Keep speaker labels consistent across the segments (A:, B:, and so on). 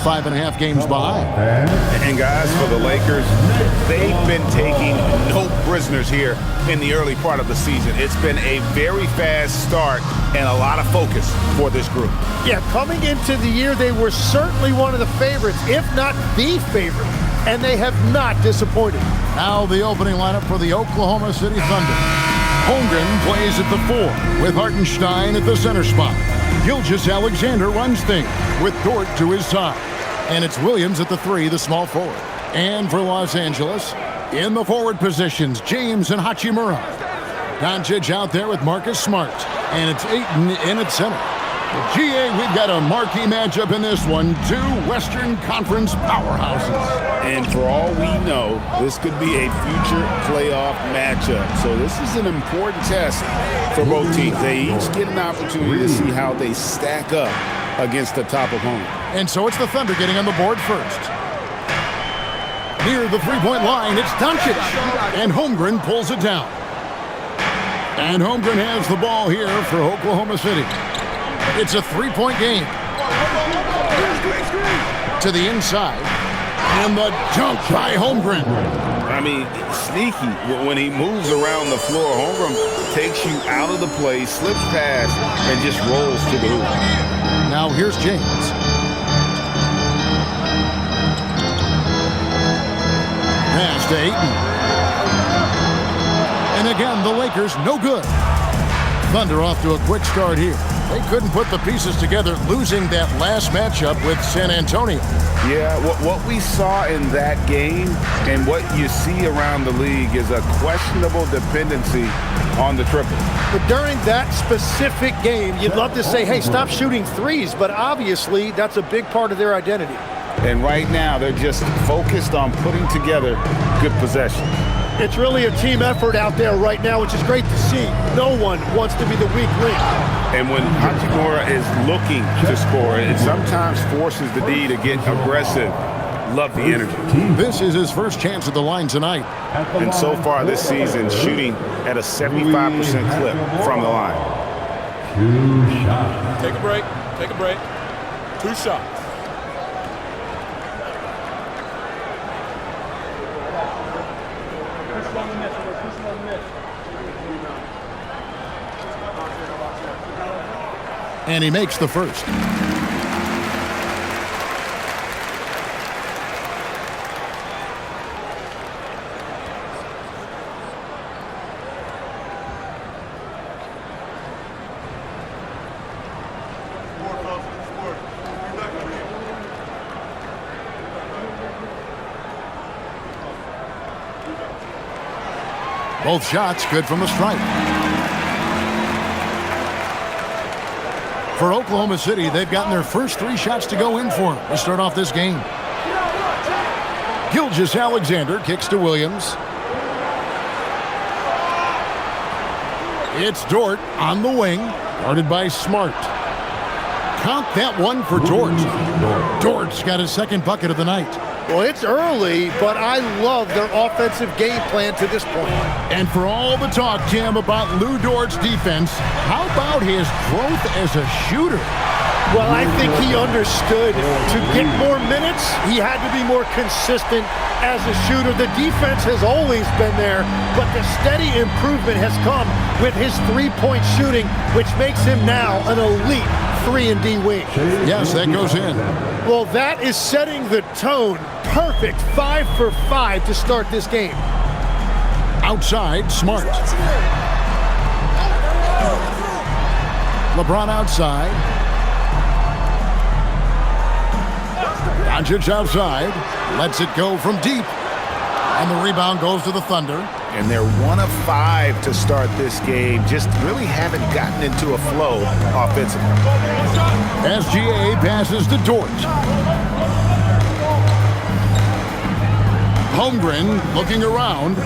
A: 5.5 games behind.
B: And guys, for the Lakers, they've been taking no prisoners here in the early part of the season. It's been a very fast start and a lot of focus for this group.
C: Yeah, coming into the year, they were certainly one of the favorites, if not the favorite, and they have not disappointed.
A: Now the opening lineup for the Oklahoma City Thunder. Holmgren plays at the 4 with Hartenstein at the center spot. Gilgeous-Alexander runs things with Dort to his side. And it's Williams at the 3, the small forward. And for Los Angeles, in the forward positions, James and Hachimura. Doncic out there with Marcus Smart. And it's Ayton in at center. GA, we've got a marquee matchup in this one. Two Western Conference powerhouses.
B: And for all we know, this could be a future playoff matchup. So this is an important test for both teams. They each get an opportunity to see how they stack up against the top opponent.
A: And so it's the Thunder getting on the board first. Near the three-point line, it's Doncic. And Holmgren pulls it down. And Holmgren has the ball here for Oklahoma City. It's a three-point game. To the inside. And the dunk by Holmgren.
B: I mean, sneaky. When he moves around the floor, Holmgren takes you out of the play, slips past, and just rolls to the hoop.
A: Now here's James. Pass to Ayton. And again, the Lakers no good. Thunder off to a quick start here. They couldn't put the pieces together, losing that last matchup with San Antonio.
B: Yeah, what we saw in that game and what you see around the league is a questionable dependency on the triple.
C: But during that specific game, you'd love to say, hey, stop shooting threes, but obviously that's a big part of their identity.
B: And right now, they're just focused on putting together good possessions.
C: It's really a team effort out there right now, which is great to see. No one wants to be the weak link.
B: And when Hachimura is looking to score, it sometimes forces the D to get aggressive. Love the energy.
A: This is his first chance at the line tonight.
B: And so far this season, shooting at a 75% clip from the line.
D: 2 shots. Take a break. Take a break. 2 shots.
A: And he makes the first. Both shots good from the stripe. For Oklahoma City, they've gotten their first 3 shots to go in for them to start off this game. Gilgeous-Alexander kicks to Williams. It's Dort on the wing, guarded by Smart. Count that one for Dort. Dort's got his second bucket of the night.
C: Well, it's early, but I love their offensive game plan to this point.
A: And for all the talk, Tim, about Lou Dort's defense, how about his growth as a shooter?
C: Well, I think he understood to get more minutes, he had to be more consistent as a shooter. The defense has always been there, but the steady improvement has come with his three-point shooting, which makes him now an elite 3-and-D wing.
A: Yes, that goes in.
C: Well, that is setting the tone. Perfect 5 for 5 to start this game.
A: Outside, Smart. LeBron outside. Doncic outside. Lets it go from deep. And the rebound goes to the Thunder.
B: And they're 1 of 5 to start this game. Just really haven't gotten into a flow offensively.
A: SGA passes to Dort. Holmgren looking around.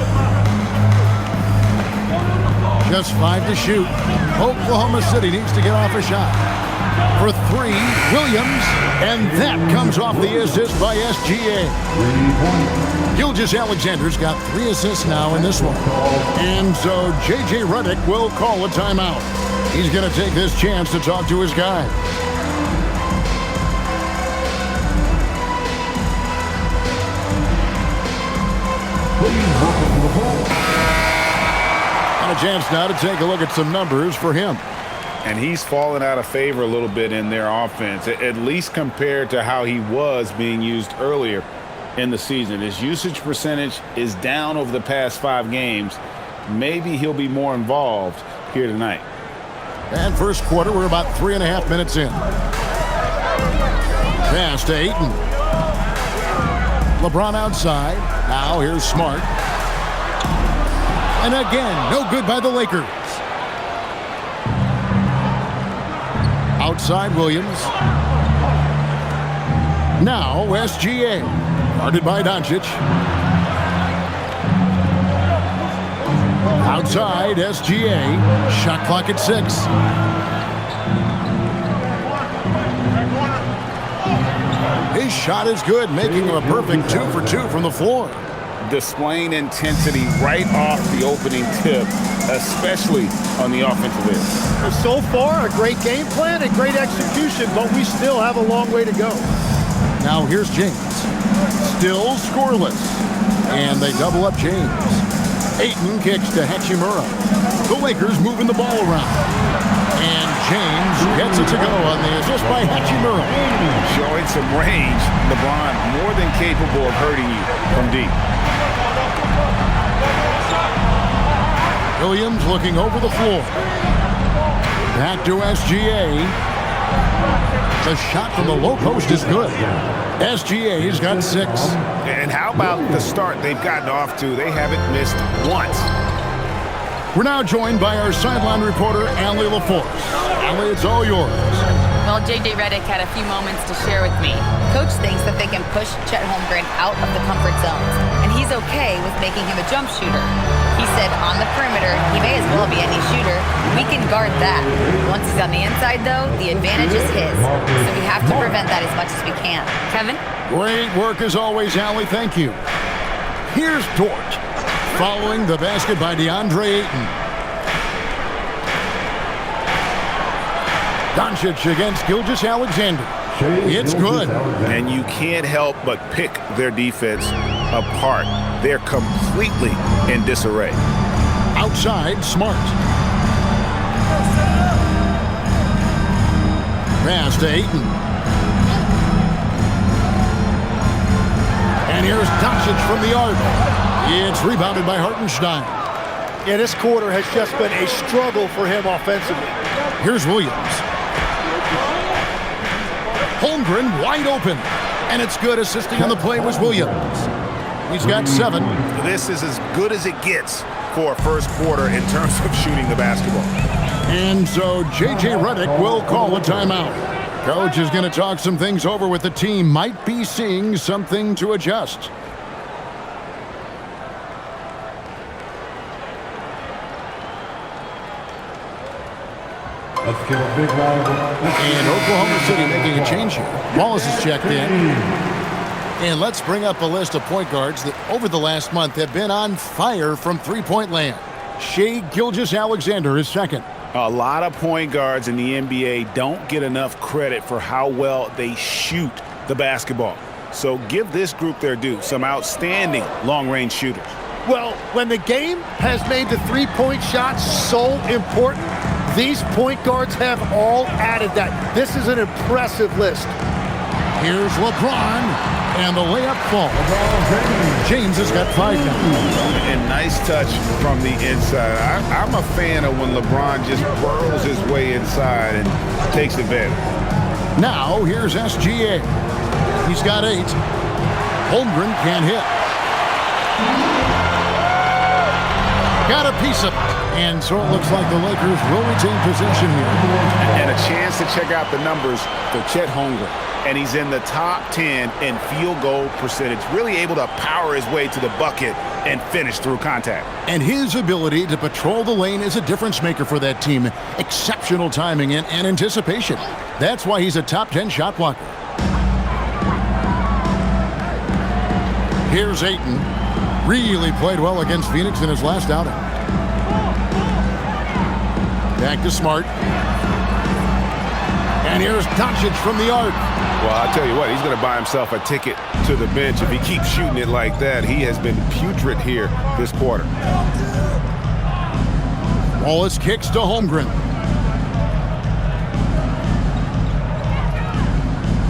A: Just 5 to shoot. Oklahoma City needs to get off a shot. For 3, Williams. And that comes off the assist by SGA. Gilgeous-Alexander's got 3 assists now in this one. And so J.J. Redick will call a timeout. He's going to take this chance to talk to his guy. And a chance now to take a look at some numbers for him.
B: And he's fallen out of favor a little bit in their offense, at least compared to how he was being used earlier in the season. His usage percentage is down over the past 5 games. Maybe he'll be more involved here tonight.
A: And first quarter, we're about 3.5 minutes in. Pass to Ayton. LeBron outside. Now here's Smart. And again, no good by the Lakers. Outside Williams. Now SGA. Guarded by Doncic. Outside SGA. Shot clock at 6. His shot is good, making him a perfect 2 for 2 from the floor.
B: Displaying intensity right off the opening tip, especially on the offensive end.
C: So far, a great game plan and great execution, but we still have a long way to go.
A: Now here's James. Still scoreless. And they double up James. Ayton kicks to Hachimura. The Lakers moving the ball around. And James gets it to go on the assist by Hachimura.
B: Showing some range, LeBron more than capable of hurting you from deep.
A: Williams looking over the floor. Back to SGA. The shot from the low post is good. SGA's got 6.
B: And how about the start they've gotten off to? They haven't missed once.
A: We're now joined by our sideline reporter, Allie LaForce. Allie, it's all yours.
E: Well, J.J. Redick had a few moments to share with me. Coach thinks that they can push Chet Holmgren out of the comfort zones, and he's okay with making him a jump shooter. He said on the perimeter, he may as well be any shooter. We can guard that. Once he's on the inside, though, the advantage is his. So we have to prevent that as much as we can. Kevin?
A: Great work as always, Allie. Thank you. Here's Dort. Following the basket by DeAndre Ayton. Doncic against Gilgeous-Alexander. It's good.
B: And you can't help but pick their defense apart. They're completely in disarray.
A: Outside, Smart. Pass to Ayton. And here's Doncic from the arc. It's rebounded by Hartenstein.
C: Yeah, this quarter has just been a struggle for him offensively.
A: Here's Williams. Holmgren wide open. And it's good. Assisting on the play was Williams. He's got 7.
B: This is as good as it gets for a first quarter in terms of shooting the basketball.
A: And so J.J. Redick will call a timeout. Coach is going to talk some things over with the team. Might be seeing something to adjust.
F: Let's give a big round of applause.
A: And Oklahoma City making a change here. Wallace is checked in. And let's bring up a list of point guards that over the last month have been on fire from three-point land. Shai Gilgeous-Alexander is second.
B: A lot of point guards in the NBA don't get enough credit for how well they shoot the basketball. So give this group their due. Some outstanding long-range shooters.
C: Well, when the game has made the three-point shot so important, these point guards have all added that. This is an impressive list.
A: Here's LeBron, and the layup falls. James has got 5 now.
B: And nice touch from the inside. I'm a fan of when LeBron just burrows his way inside and takes advantage.
A: Now, here's SGA. He's got 8. Holmgren can't hit. Got a piece of it. And so it looks like the Lakers will retain possession here.
B: And a chance to check out the numbers for Chet Holmgren. And he's in the top 10 in field goal percentage, really able to power his way to the bucket and finish through contact.
A: And his ability to patrol the lane is a difference maker for that team. Exceptional timing and anticipation. That's why he's a top 10 shot blocker. Here's Ayton. Really played well against Phoenix in his last outing. Back to Smart. And here's Doncic from the arc.
B: Well, I'll tell you what, he's going to buy himself a ticket to the bench if he keeps shooting it like that. He has been putrid here this quarter.
A: Wallace kicks to Holmgren.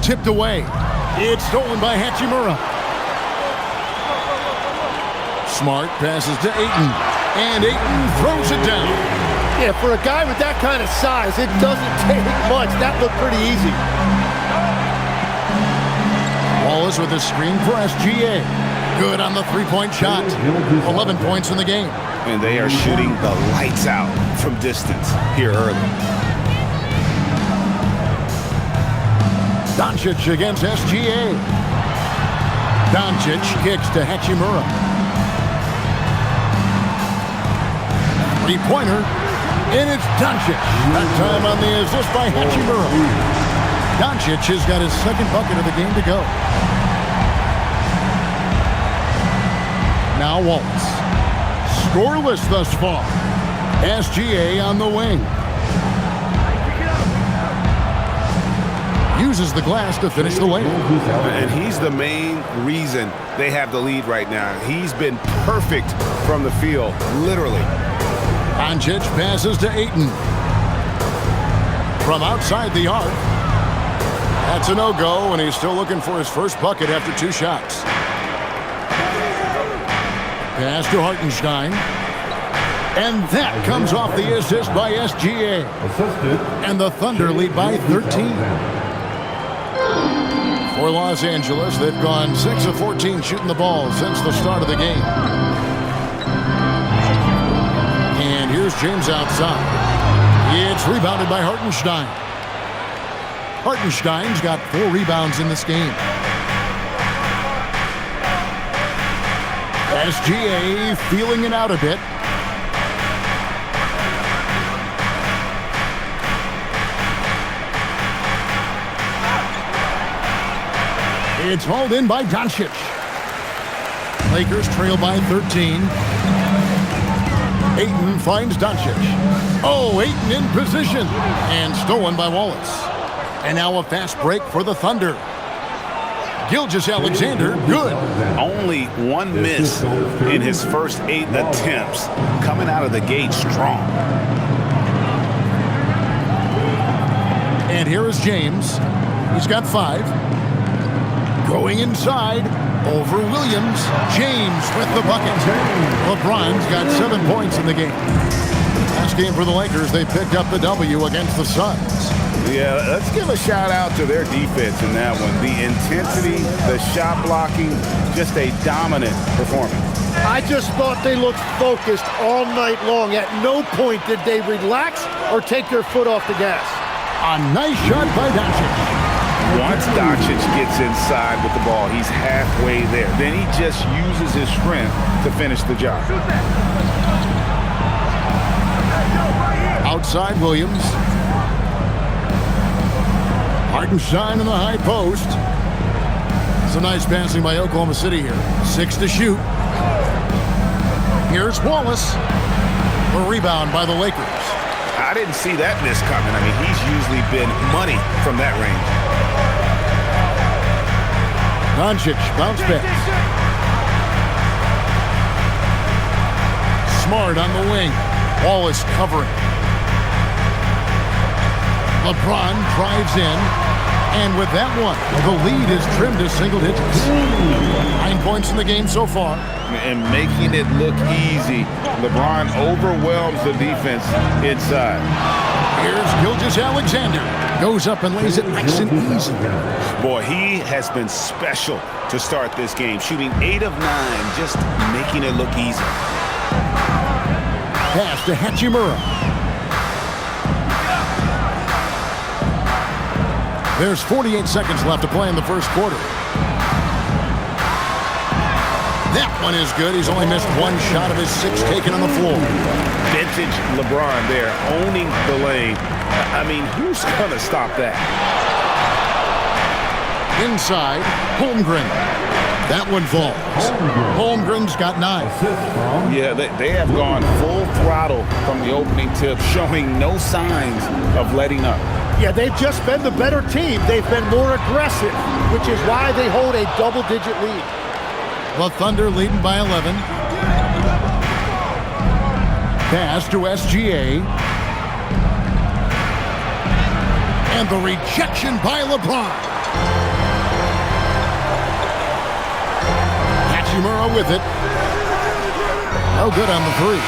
A: Tipped away. It's stolen by Hachimura. Smart passes to Ayton. And Ayton throws it down.
C: Yeah, for a guy with that kind of size, it doesn't take much. That looked pretty easy.
A: Wallace with a screen for SGA. Good on the three-point shot. 11 points in the game.
B: And they are shooting the lights out from distance here early.
A: Doncic against SGA. Doncic kicks to Hachimura. Three-pointer. And it's Doncic. That time on the assist by Hachimura. Doncic has got his second bucket of the game to go. Now Wallace. Scoreless thus far. SGA on the wing. Uses the glass to finish the layup.
B: And he's the main reason they have the lead right now. He's been perfect from the field, literally.
A: Doncic passes to Ayton. From outside the arc. That's a no-go, and he's still looking for his first bucket after 2 shots. Pass to Hartenstein. And that comes off the assist by SGA. And the Thunder lead by 13. For Los Angeles, they've gone 6 of 14 shooting the ball since the start of the game. And here's James outside. It's rebounded by Hartenstein. Hartenstein's got 4 rebounds in this game. SGA feeling it out a bit. It's hauled in by Doncic. Lakers trail by 13. Ayton finds Doncic. Oh, Ayton in position. And stolen by Wallace. And now a fast break for the Thunder. Gilgeous-Alexander, good.
B: Only 1 miss in his first 8 attempts. Coming out of the gate strong.
A: And here is James. He's got 5. Going inside. Over Williams. James with the bucket. LeBron's got 7 points in the game. Last game for the Lakers, they picked up the W against the Suns.
B: Yeah, let's give a shout out to their defense in that one. The intensity, the shot blocking, just a dominant performance.
C: I just thought they looked focused all night long. At no point did they relax or take their foot off the gas.
A: A nice shot by Doncic.
B: Once Doncic gets inside with the ball, he's halfway there. Then he just uses his strength to finish the job.
A: Outside Williams. Hartenstein in the high post. It's a nice passing by Oklahoma City here. 6 to shoot. Here's Wallace. The rebound by the Lakers.
B: I didn't see that miss coming. I mean, he's usually been money from that range.
A: Doncic, bounce back. Smart on the wing. Wallace covering. LeBron drives in. And with that one, the lead is trimmed to single digits. 9 points in the game so far.
B: And making it look easy. LeBron overwhelms the defense inside.
A: Here's Gilgeous-Alexander. Goes up and lays it nice and easy.
B: Boy, he has been special to start this game. Shooting 8 of 9, just making it look easy.
A: Pass to Hachimura. There's 48 seconds left to play in the first quarter. That one is good. He's only missed 1 shot of his 6 taken on the floor.
B: Vintage LeBron there, owning the lane. I mean, who's going to stop that?
A: Inside, Holmgren. That one falls. Holmgren's got 9.
B: Yeah, they have gone full throttle from the opening tip, showing no signs of letting up.
C: Yeah, they've just been the better team. They've been more aggressive, which is why they hold a double-digit lead.
A: The Thunder leading by 11. Pass to SGA. And the rejection by LeBron. Hachimura with it. No good on the three.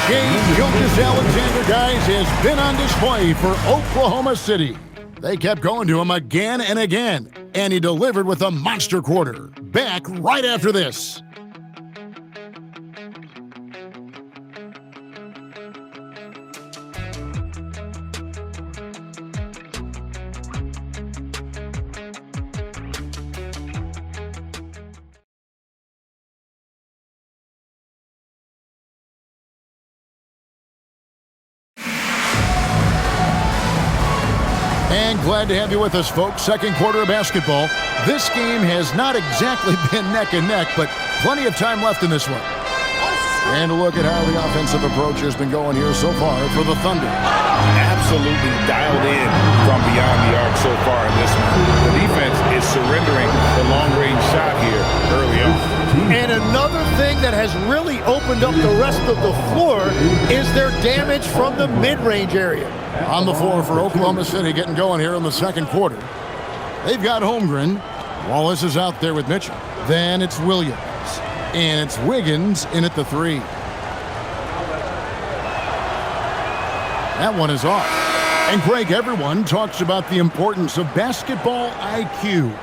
A: James Gilgeous-Alexander, guys, has been on display for Oklahoma City. They kept going to him again and again, and he delivered with a monster quarter. Back right after this. And glad to have you with us, folks. Second quarter of basketball. This game has not exactly been neck and neck, but plenty of time left in this one. And a look at how the offensive approach has been going here so far for the Thunder.
B: Absolutely dialed in from beyond the arc so far in this one. The defense is surrendering the long-range shot here early on.
C: And another thing that has really opened up the rest of the floor is their damage from the mid-range area.
A: On the floor for Oklahoma City, getting going here in the second quarter. They've got Holmgren. Wallace is out there with Mitchell. Then it's Williams. And it's Wiggins in at the three. That one is off. And Greg, everyone talks about the importance of basketball IQ.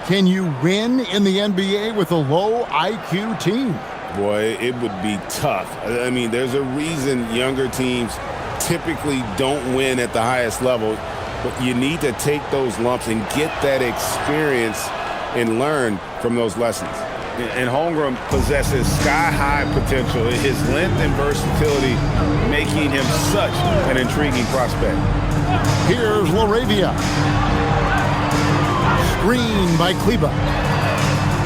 A: Can you win in the NBA with a low IQ team?
B: Boy, it would be tough. I mean, there's a reason younger teams typically don't win at the highest level, but you need to take those lumps and get that experience and learn from those lessons. And Holmgren possesses sky-high potential. His length and versatility making him such an intriguing prospect.
A: Here's LaRavia. Screen by Kleba.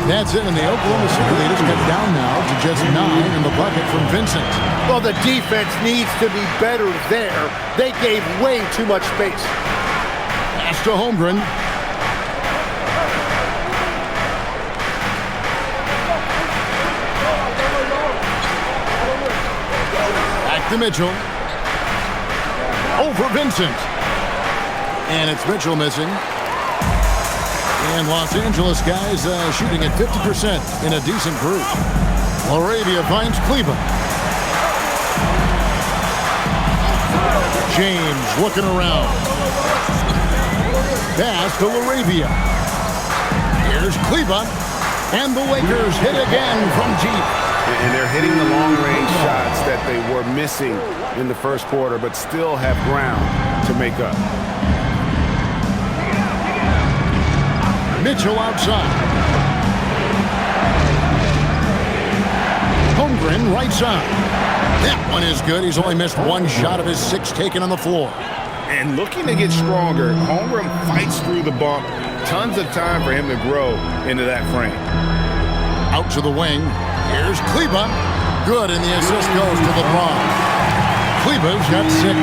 A: That's it, and the Oklahoma City leaders cut down now to just 9 in the bucket from Vincent.
C: Well, the defense needs to be better there. They gave way too much space.
A: Pass to Holmgren. Back to Mitchell. Over Vincent. And it's Mitchell missing. And Los Angeles guys shooting at 50% in a decent group. LaRavia finds Kleba. James looking around. Pass to LaRavia. Here's Kleba. And the Lakers hit again from deep.
B: And they're hitting the long-range shots that they were missing in the first quarter, but still have ground to make up.
A: Mitchell outside. Holmgren right side. That one is good. He's only missed one shot of his 6 taken on the floor.
B: And looking to get stronger, Holmgren fights through the bump. Tons of time for him to grow into that frame.
A: Out to the wing. Here's Kleba. Good, and the assist goes to LeBron. Kleba's got 6.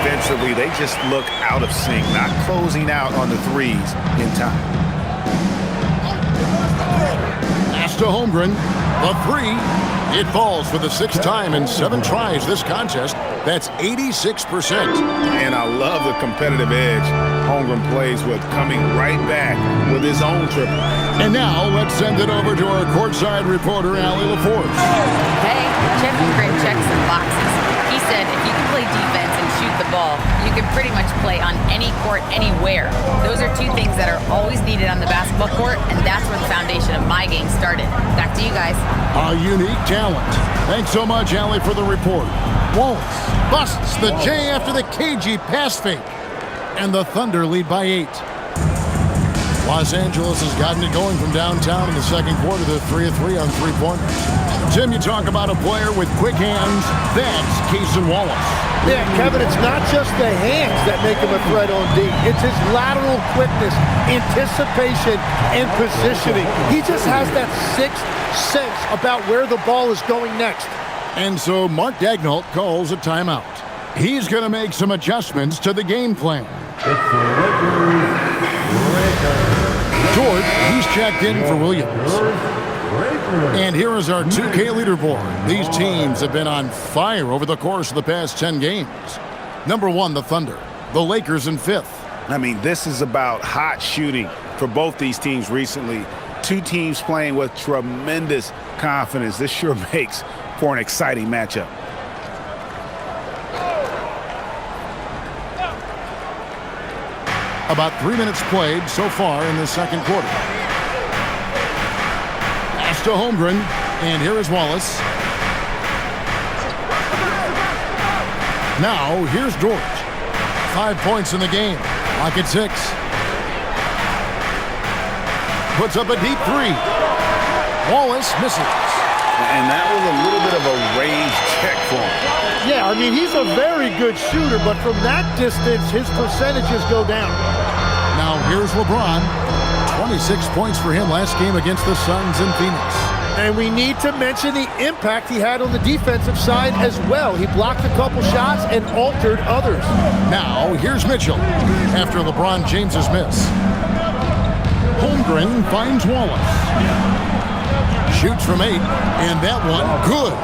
B: Defensively, they just look out of sync, not closing out on the threes in time.
A: Pass to Holmgren. The 3. It falls for the 6th time in 7 tries this contest. That's 86%.
B: And I love the competitive edge Holmgren plays with, coming right back with his own triple.
A: And now let's send it over to our courtside reporter, Allie LaForce.
E: Hey, Jeff Green checks some boxes. He said if you can play defense and shoot the ball, you can pretty much play on any court, anywhere. Those are 2 things that are always needed on the basketball court, and that's where the foundation of my game started. Back to you guys.
A: A unique talent. Thanks so much, Allie, for the report. Wallace busts the J after the KG pass fake. And the Thunder lead by 8. Los Angeles has gotten it going from downtown in the second quarter. They're 3 of 3 on 3-pointers. Tim, you talk about a player with quick hands. That's Cason Wallace.
C: Yeah, Kevin, it's not just the hands that make him a threat on D. It's his lateral quickness, anticipation, and positioning. He just has that 6th sense about where the ball is going next.
A: And so Mark Daigneault calls a timeout. He's going to make some adjustments to the game plan.
F: It's the Lakers.
A: George, he's checked in for Williams. And here is our 2K leaderboard. These teams have been on fire over the course of the past 10 games. Number 1, the Thunder. The Lakers in 5th.
B: I mean, this is about hot shooting for both these teams recently. Two teams playing with tremendous confidence. This sure makes for an exciting matchup.
A: About 3 minutes played so far in the second quarter. Pass to Holmgren, and here is Wallace. Now, here's George. 5 points in the game. Lock at 6. Puts up a deep 3. Wallace misses.
B: And that was a little bit of a range check for him.
C: Yeah, I mean, he's a very good shooter, but from that distance, his percentages go down.
A: Now here's LeBron. 26 points for him last game against the Suns in Phoenix.
C: And we need to mention the impact he had on the defensive side as well. He blocked a couple shots and altered others.
A: Now here's Mitchell after LeBron James's miss. Holmgren finds Wallace. Shoots from 8, and that one good.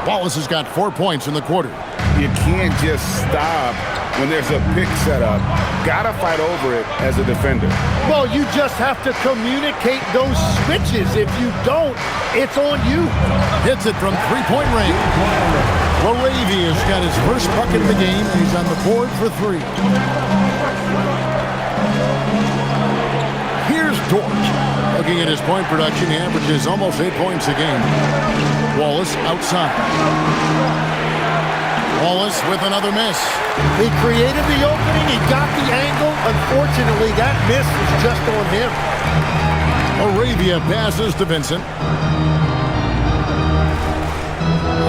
A: Wallace has got 4 points in the quarter.
B: You can't just stop when there's a pick set up. Gotta fight over it as a defender.
C: Well, you just have to communicate those switches. If you don't, it's on you.
A: Hits it from 3-point range. Laravia's got his first bucket of the game, and he's on the board for 3. Here's George. Looking at his point production, he averages almost 8 points a game. Wallace outside. Wallace with another miss.
C: He created the opening. He got the angle. Unfortunately, that miss is just on him.
A: Laravia passes to Vincent.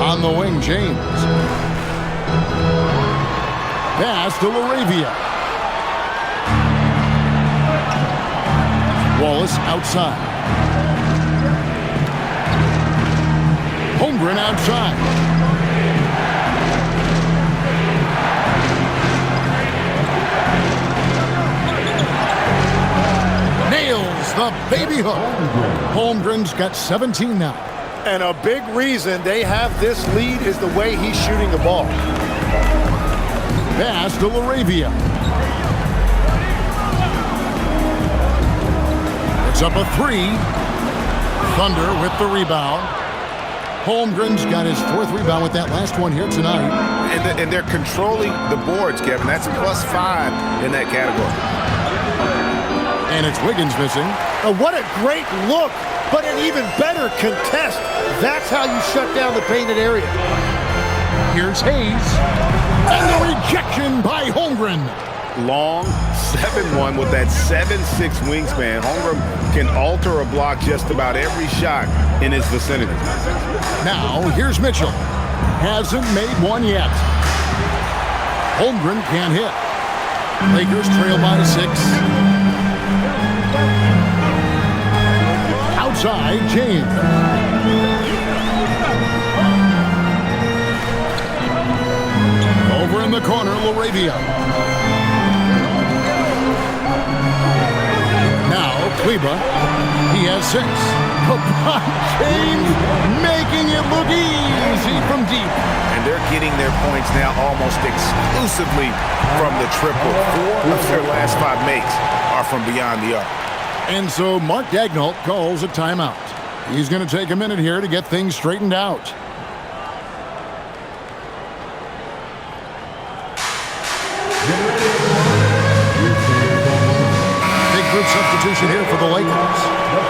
A: On the wing, James. Pass to Laravia. Wallace outside. Holmgren outside. Nails the baby hook. Holmgren's got 17 now.
C: And a big reason they have this lead is the way he's shooting the ball.
A: Pass to Laravia. It's up a 3. Thunder with the rebound. Holmgren's got his 4th rebound with that last one here tonight.
B: And they're controlling the boards, Kevin. That's +5 in that category.
A: And it's Wiggins missing.
C: What a great look, but an even better contest. That's how you shut down the painted area.
A: Here's Hayes. And the rejection by Holmgren.
B: Long 7-1 with that 7'6" wingspan. Holmgren can alter a block just about every shot in his vicinity.
A: Now, here's Mitchell. Hasn't made one yet. Holmgren can't hit. Lakers trail by 6. Outside, James. Over in the corner, Laravia. Now, Kleba. He has 6. LeBron James making it look easy from deep.
B: And they're getting their points now almost exclusively from the triple. 4 of their last 5 makes are from beyond the arc.
A: And so Mark Daigneault calls a timeout. He's going to take a minute here to get things straightened out. Big group substitution here for the Lakers.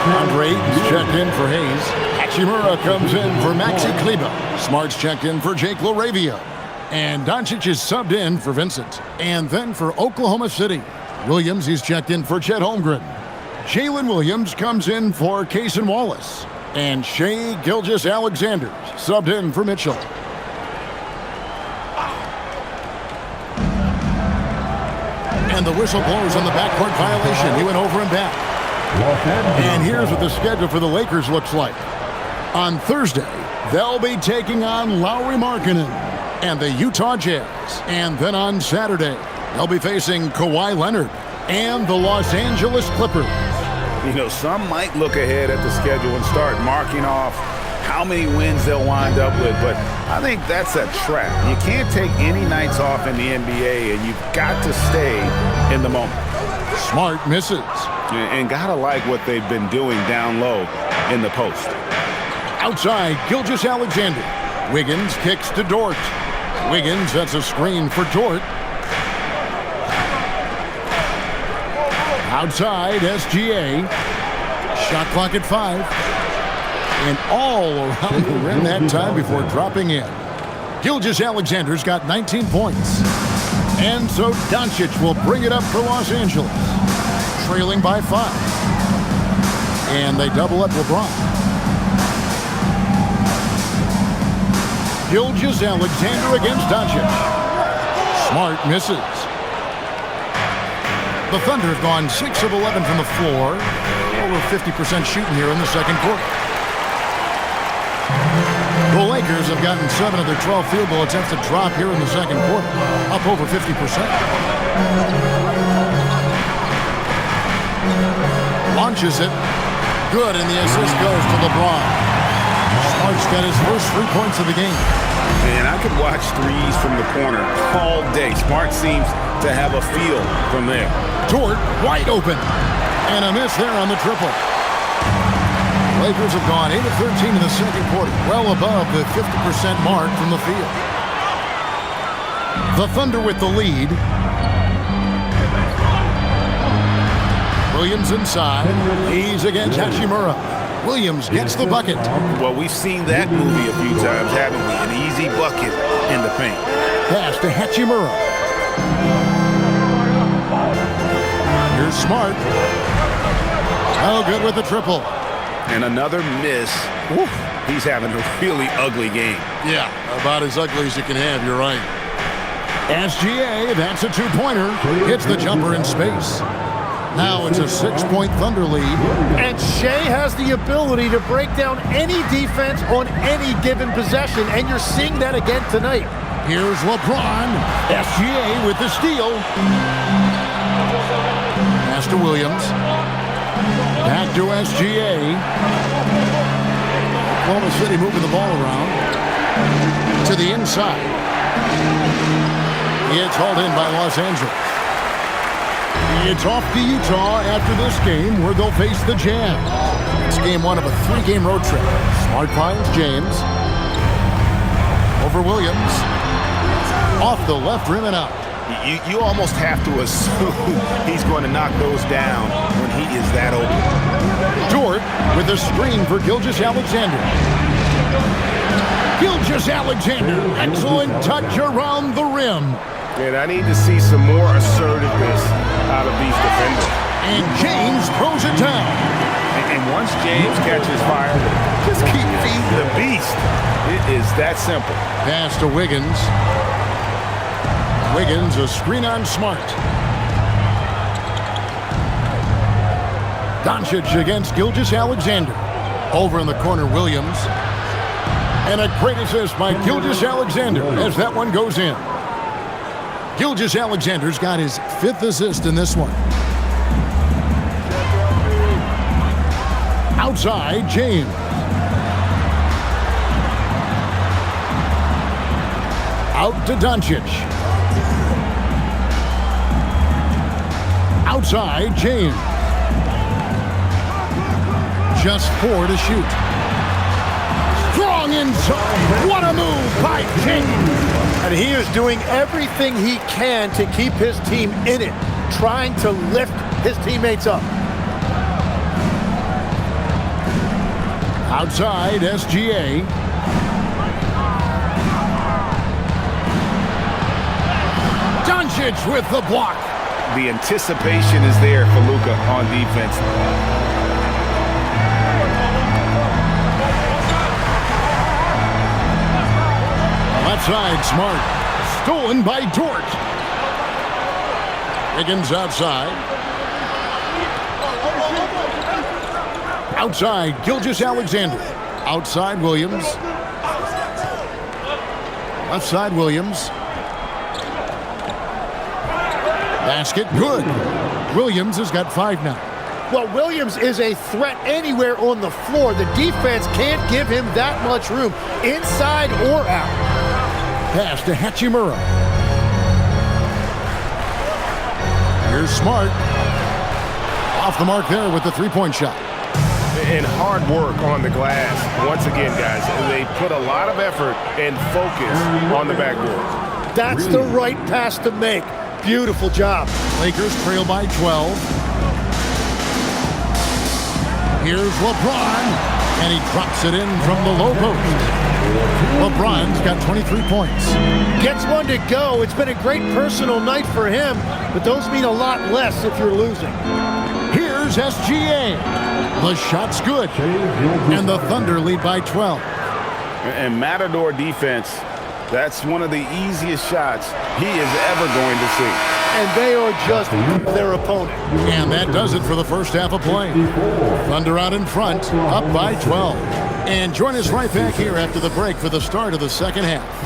A: Andre is checked in for Hayes. Hachimura comes in for Maxi Kleba. Smart's checked in for Jake Laravia. And Doncic is subbed in for Vincent. And then for Oklahoma City, Williams, he's checked in for Chet Holmgren. Jalen Williams comes in for Cason Wallace. And Shai Gilgeous-Alexander subbed in for Mitchell. And the whistle blows on the backcourt violation. He went over and back. And here's what the schedule for the Lakers looks like. On Thursday, they'll be taking on Lauri Markkanen and the Utah Jazz. And then on Saturday, They'll be facing Kawhi Leonard and the Los Angeles Clippers.
B: You know, some might look ahead at the schedule and start marking off how many wins they'll wind up with, but I think that's a trap. You can't take any nights off in the NBA, and you've got to stay in the moment.
A: Smart misses.
B: And gotta like what they've been doing down low in the post.
A: Outside, Gilgeous-Alexander. Wiggins kicks to Dort. Wiggins, that's a screen for Dort. Outside, SGA. Shot clock at 5. And all around the rim that time before dropping in. Gilgeous-Alexander's got 19 points. And so Doncic will bring it up for Los Angeles, trailing by 5. And they double up LeBron. Gilgeous-Alexander against Doncic. Smart misses. The Thunder have gone 6 of 11 from the floor. Over 50% shooting here in the second quarter. The Lakers have gotten 7 of their 12 field goal attempts to drop here in the second quarter, up over 50%. Launches it. Good, and the assist goes to LeBron. Smart's got his first 3 points of the game.
B: Man, I could watch threes from the corner all day. Smart seems to have a feel from there.
A: Dort wide open. And a miss there on the triple. Lakers have gone 8 of 13 in the second quarter, well above the 50% mark from the field. The Thunder with the lead. Williams inside. He's against Hachimura. Williams gets the bucket.
B: Well, we've seen that movie a few times, haven't we? An easy bucket in the paint.
A: Pass to Hachimura. Here's Smart. Oh, good with the triple.
B: And another miss. Woo. He's having a really ugly game.
A: Yeah, about as ugly as you can have, you're right. SGA, that's a 2-pointer. Hits the jumper in space. Now it's a 6-point Thunder lead.
C: And Shea has the ability to break down any defense on any given possession, and you're seeing that again tonight.
A: Here's LeBron. SGA with the steal. Pass to Williams. Back to SGA. Oklahoma City moving the ball around. To the inside. It's hauled in by Los Angeles. It's off to Utah after this game where they'll face the Jazz. It's game 1 of a 3-game road trip. Smart finds James. Over Williams. Off the left rim and out.
B: You almost have to assume he's going to knock those down when he is that open.
A: Dort with a screen for Gilgeous-Alexander. Gilgeous-Alexander, excellent touch around the rim.
B: And I need to see some more assertiveness out of these defenders.
A: And James throws it down.
B: And once James catches fire, just keep feeding the beast. It is that simple.
A: Pass to Wiggins. Wiggins, a screen on Smart. Doncic against Gilgeous-Alexander. Over in the corner, Williams. And a great assist by Gilgeous-Alexander as that one goes in. Gilgeous-Alexander's got his 5th assist in this one. Outside, James. Out to Doncic. Outside, James. Just 4 to shoot. Strong inside. What a move by James.
C: And he is doing everything he can to keep his team in it, trying to lift his teammates up.
A: Outside, SGA. Doncic with the block.
B: The anticipation is there for Luka on defense.
A: Left side, Smart. Stolen by Dort. Wiggins outside. Outside, Gilgeous-Alexander. Outside, Williams. Left side, Williams. Basket, good. Williams has got 5 now.
C: Well, Williams is a threat anywhere on the floor. The defense can't give him that much room, inside or out.
A: Pass to Hachimura. Here's Smart. Off the mark there with the three-point shot.
G: And hard work on the glass. Once again, guys, they put a lot of effort and focus on the backboard.
C: That's the right pass to make. Beautiful job.
A: Lakers trail by 12. Here's LeBron, and he drops it in from the low post. LeBron's got 23 points.
C: Gets one to go. It's been a great personal night for him, but those mean a lot less if you're losing.
A: Here's SGA. The shot's good, and the Thunder lead by 12.
B: And Matador defense, that's one of the easiest shots he is ever going to see.
C: And they are just their opponent.
A: And that does it for the first half of play. Thunder out in front, up by 12. And join us right back here after the break for the start of the second half.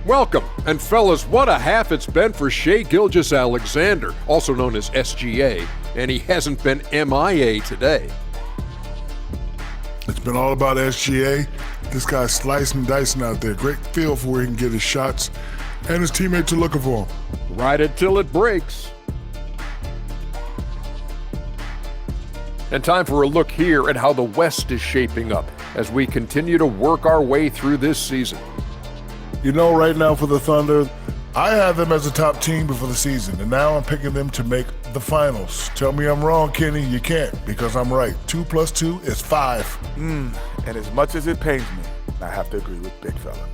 D: Welcome, and fellas, what a half it's been for Shai Gilgeous-Alexander, also known as SGA, and he hasn't been MIA today.
H: It's been all about SGA. This guy's slicing and dicing out there. Great feel for where he can get his shots, and his teammates are looking for him.
D: Ride it till it breaks. And time for a look here at how the West is shaping up as we continue to work our way through this season.
H: You know, right now for the Thunder, I have them as a top team before the season, and now I'm picking them to make the finals. Tell me I'm wrong, Kenny. You can't, because I'm right. 2 + 2 is 5.
I: And as much as it pains me, I have to agree with Big Fella.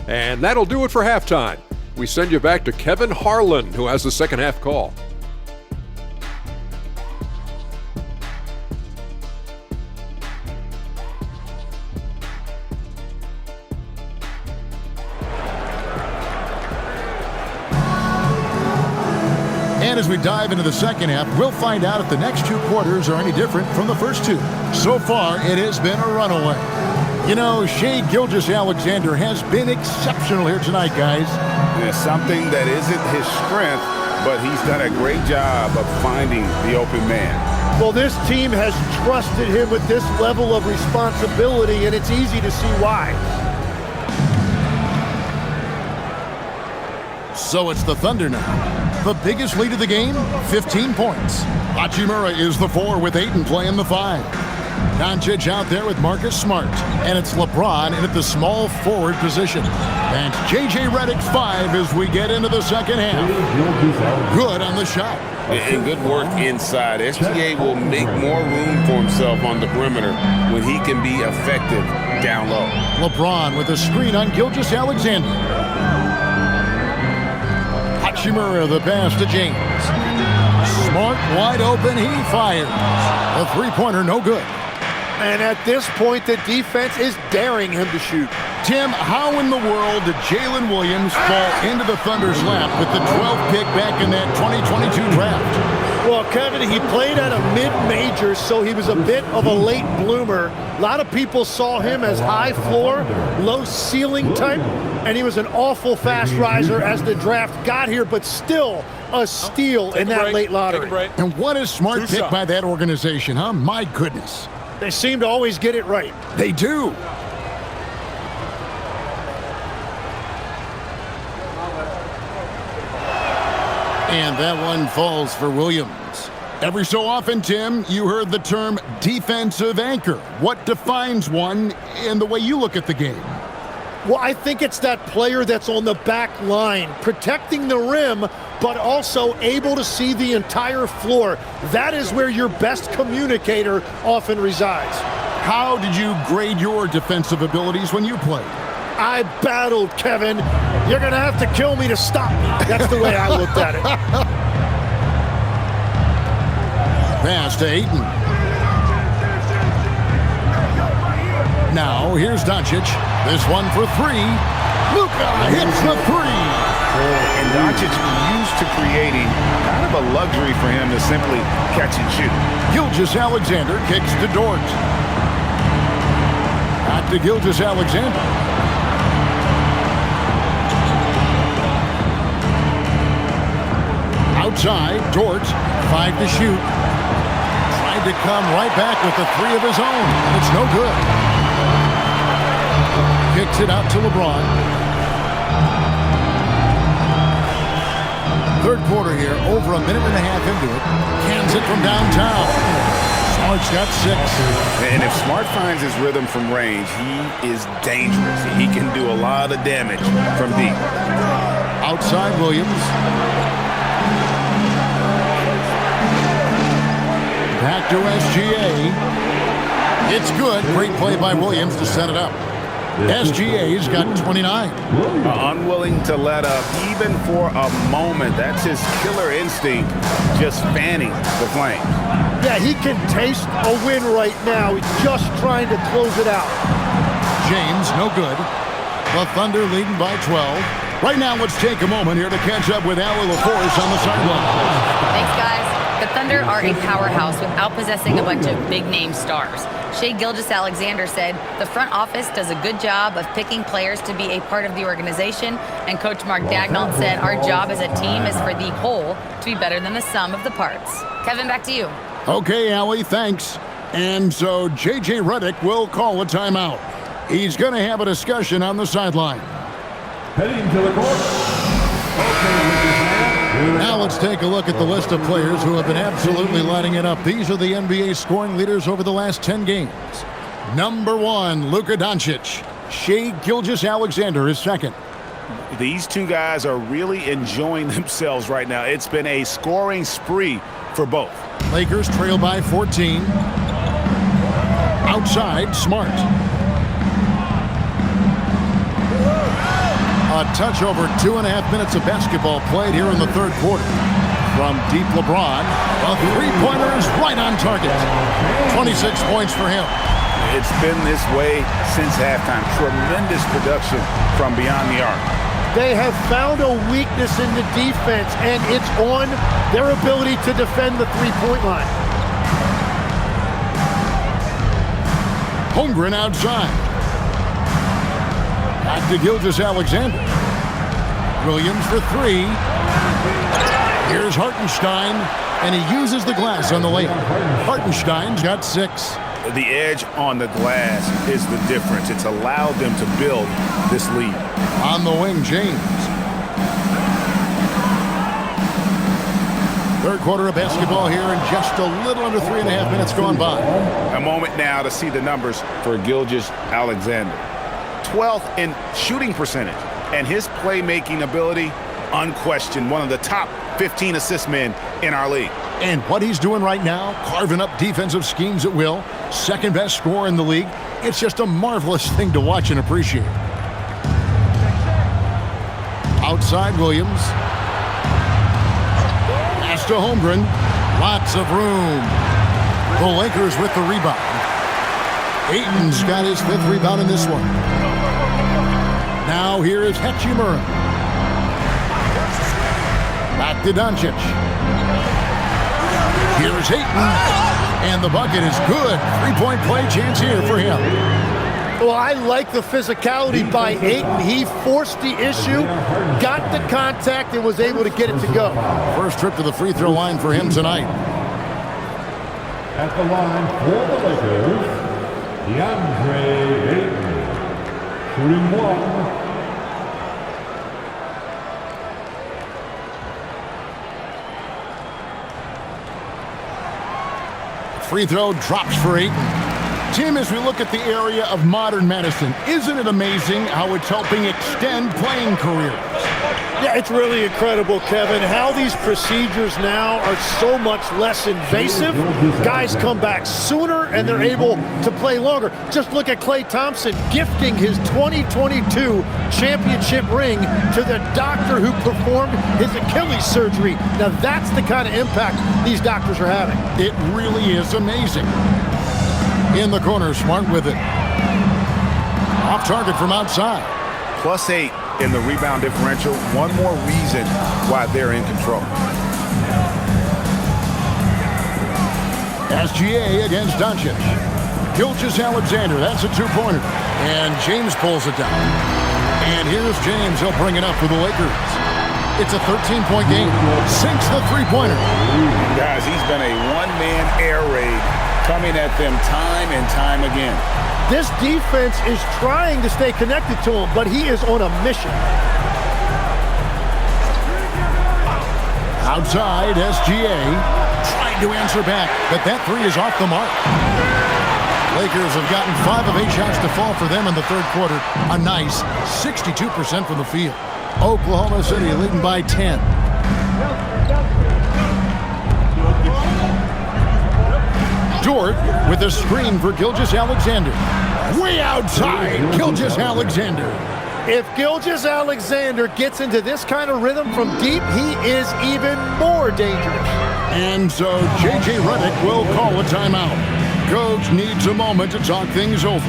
D: And that'll do it for halftime. We send you back to Kevin Harlan, who has the second half call.
A: And as we dive into the second half, we'll find out if the next 2 quarters are any different from the first 2. So far, it has been a runaway. You know, Shai Gilgeous-Alexander has been exceptional here tonight, guys.
B: There's something that isn't his strength, but he's done a great job of finding the open man.
C: Well, this team has trusted him with this level of responsibility, and it's easy to see why.
A: So it's the Thunder now. The biggest lead of the game, 15 points. Hachimura is the 4 with Ayton playing the 5. Doncic out there with Marcus Smart. And it's LeBron in at the small forward position. And J.J. Redick's 5 as we get into the second half. Good on the shot.
B: And good work inside. SGA will make more room for himself on the perimeter when he can be effective down low.
A: LeBron with a screen on Gilgeous-Alexander. Hachimura the pass to James. Smart wide open, he fires. A three-pointer, no good.
C: And at this point, the defense is daring him to shoot.
A: Tim, how in the world did Jalen Williams fall into the Thunder's lap with the 12th pick back in that 2022 draft?
C: Well, Kevin, he played at a mid-major, so he was a bit of a late bloomer. A lot of people saw him as high floor, low ceiling type, and he was an awful fast riser as the draft got here, but still a steal in that late lottery.
A: And what a smart pick by that organization, huh? My goodness.
C: They seem to always get it right.
A: They do. And that one falls for Williams. Every so often, Tim, you heard the term defensive anchor. What defines one in the way you look at the game?
C: Well, I think it's that player that's on the back line, protecting the rim, but also able to see the entire floor. That is where your best communicator often resides.
A: How did you grade your defensive abilities when you played?
C: I battled, Kevin. You're going to have to kill me to stop me. That's the way I looked at it.
A: pass to Ayton. Now, here's Doncic. This one for three. Luka hits the three.
B: And Doncic used to creating kind of a luxury for him to simply catch and shoot.
A: Gilgeous-Alexander kicks to Dort. Back to Gilgeous-Alexander. Outside, Dort, 5 to shoot. Tried to come right back with the three of his own. It's no good. Kicks it out to LeBron. Third quarter here, over a minute and a half into it. Cans it from downtown. Smart's got 6.
B: And if Smart finds his rhythm from range, he is dangerous. He can do a lot of damage from deep.
A: Outside Williams. Back to SGA. It's good. Great play by Williams to set it up. SGA's got 29.
B: Unwilling to let up even for a moment. That's his killer instinct, just fanning the flames.
C: Yeah, he can taste a win right now. He's just trying to close it out.
A: James, no good. The Thunder leading by 12. Right now, let's take a moment here to catch up with Allie LaForce on the sideline.
E: Thanks, guys. The Thunder are a powerhouse without possessing a bunch of big-name stars. Shai Gilgeous-Alexander said the front office does a good job of picking players to be a part of the organization, and Coach Mark Daigneault said our job as a team is for the whole to be better than the sum of the parts. Kevin, back to you.
A: Okay, Allie, thanks. And so J.J. Redick will call a timeout. He's going to have a discussion on the sideline.
F: Heading to the court.
A: Now let's take a look at the list of players who have been absolutely lighting it up. These are the NBA scoring leaders over the last 10 games. Number 1, Luka Doncic. Shai Gilgeous-Alexander is second.
B: These two guys are really enjoying themselves right now. It's been a scoring spree for both.
A: Lakers trail by 14. Outside, Smart. A touch over 2.5 minutes of basketball played here in the third quarter. From deep LeBron, a three-pointer is right on target. 26 points for him.
B: It's been this way since halftime. Tremendous production from beyond the arc.
C: They have found a weakness in the defense, and it's on their ability to defend the three-point line.
A: Holmgren outside. Back to Gilgeous-Alexander. Williams for three. Here's Hartenstein, and he uses the glass on the layup. Hartenstein's got 6.
B: The edge on the glass is the difference. It's allowed them to build this lead.
A: On the wing, James. Third quarter of basketball here, and just a little under 3.5 minutes gone by.
B: A moment now to see the numbers for Gilgeous-Alexander. 12th in shooting percentage, and his playmaking ability, unquestioned, one of the top 15 assist men in our league.
A: And what he's doing right now, carving up defensive schemes at will, second best scorer in the league. It's just a marvelous thing to watch and appreciate. Outside Williams. Pass to Holmgren. Lots of room. The Lakers with the rebound. Ayton's got his 5th rebound in this one. Now here is Hachimura. Back to Doncic. Here's Ayton. And the bucket is good. 3-point play chance here for him.
C: Well, I like the physicality by Ayton. He forced the issue, got the contact, and was able to get it to go.
A: First trip to the free throw line for him tonight.
F: At the line for the Lakers, DeAndre Ayton, shooting 1.
A: Free throw drops for Ayton. Tim, as we look at the area of modern medicine, isn't it amazing how it's helping extend playing careers?
C: Yeah, it's really incredible, Kevin, how these procedures now are so much less invasive. Guys come back sooner, and they're able to play longer. Just look at Klay Thompson gifting his 2022 championship ring to the doctor who performed his Achilles surgery. Now, that's the kind of impact these doctors are having.
A: It really is amazing. In the corner, Smart with it. Off target from outside.
B: +8 in the rebound differential. One more reason why they're in control.
A: SGA against Doncic. Gilgeous-Alexander, that's a two-pointer. And James pulls it down. And here's James. He'll bring it up for the Lakers. It's a 13-point game. Sinks the three-pointer.
B: Guys, he's been a one-man air raid coming at them time and time again.
C: This defense is trying to stay connected to him, but he is on a mission.
A: Outside, SGA trying to answer back, but that three is off the mark. Lakers have gotten 5 of 8 shots to fall for them in the third quarter. A nice 62% from the field. Oklahoma City leading by 10. Dort with a screen for Gilgeous-Alexander. Way outside, Gilgeous-Alexander.
C: If Gilgeous-Alexander gets into this kind of rhythm from deep, he is even more dangerous.
A: And so J.J. Redick will call a timeout. Coach needs a moment to talk things over.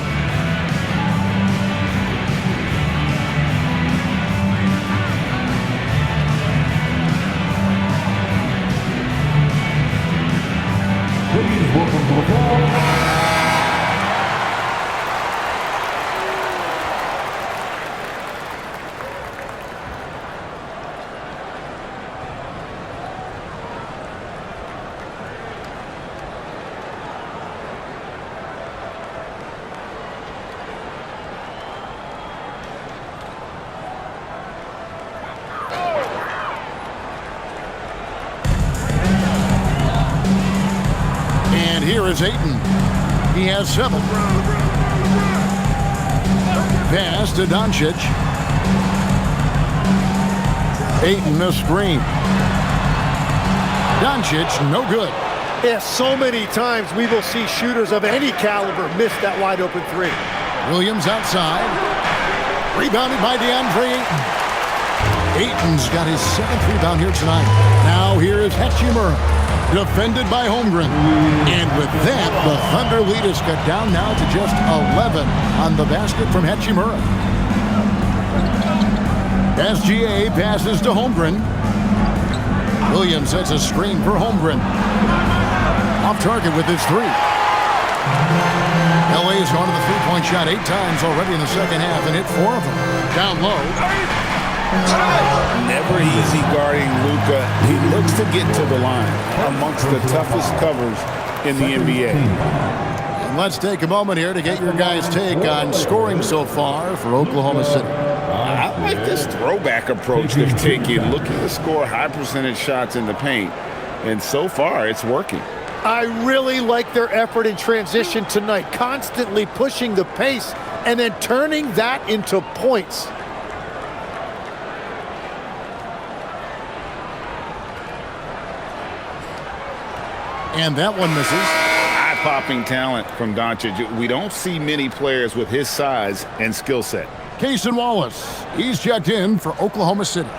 F: Please welcome to the floor,
A: Here is Ayton. He has 7. Pass to Doncic. Ayton a screen. Doncic no good.
C: Yeah, so many times we will see shooters of any caliber miss that wide open three.
A: Williams outside. Rebounded by DeAndre Ayton. Ayton's got his 7th rebound here tonight. Now here is Hachimura. Defended by Holmgren. And with that, the Thunder lead is cut down now to just 11 on the basket from Hachimura. SGA passes to Holmgren. Williams sets a screen for Holmgren. Off target with his 3. LA has gone to the three-point shot 8 times already in the second half and hit 4 of them. Down low.
B: Never easy guarding Luka. He looks to get to the line amongst the toughest covers in the NBA.
A: And let's take a moment here to get your guys' take on scoring so far for Oklahoma City.
B: I like this throwback approach they've taken, looking to score high percentage shots in the paint. And so far, it's working.
C: I really like their effort in transition tonight, constantly pushing the pace and then turning that into points.
A: And that one misses.
B: Eye-popping talent from Doncic. We don't see many players with his size and skill set.
A: Cason Wallace, he's checked in for Oklahoma City.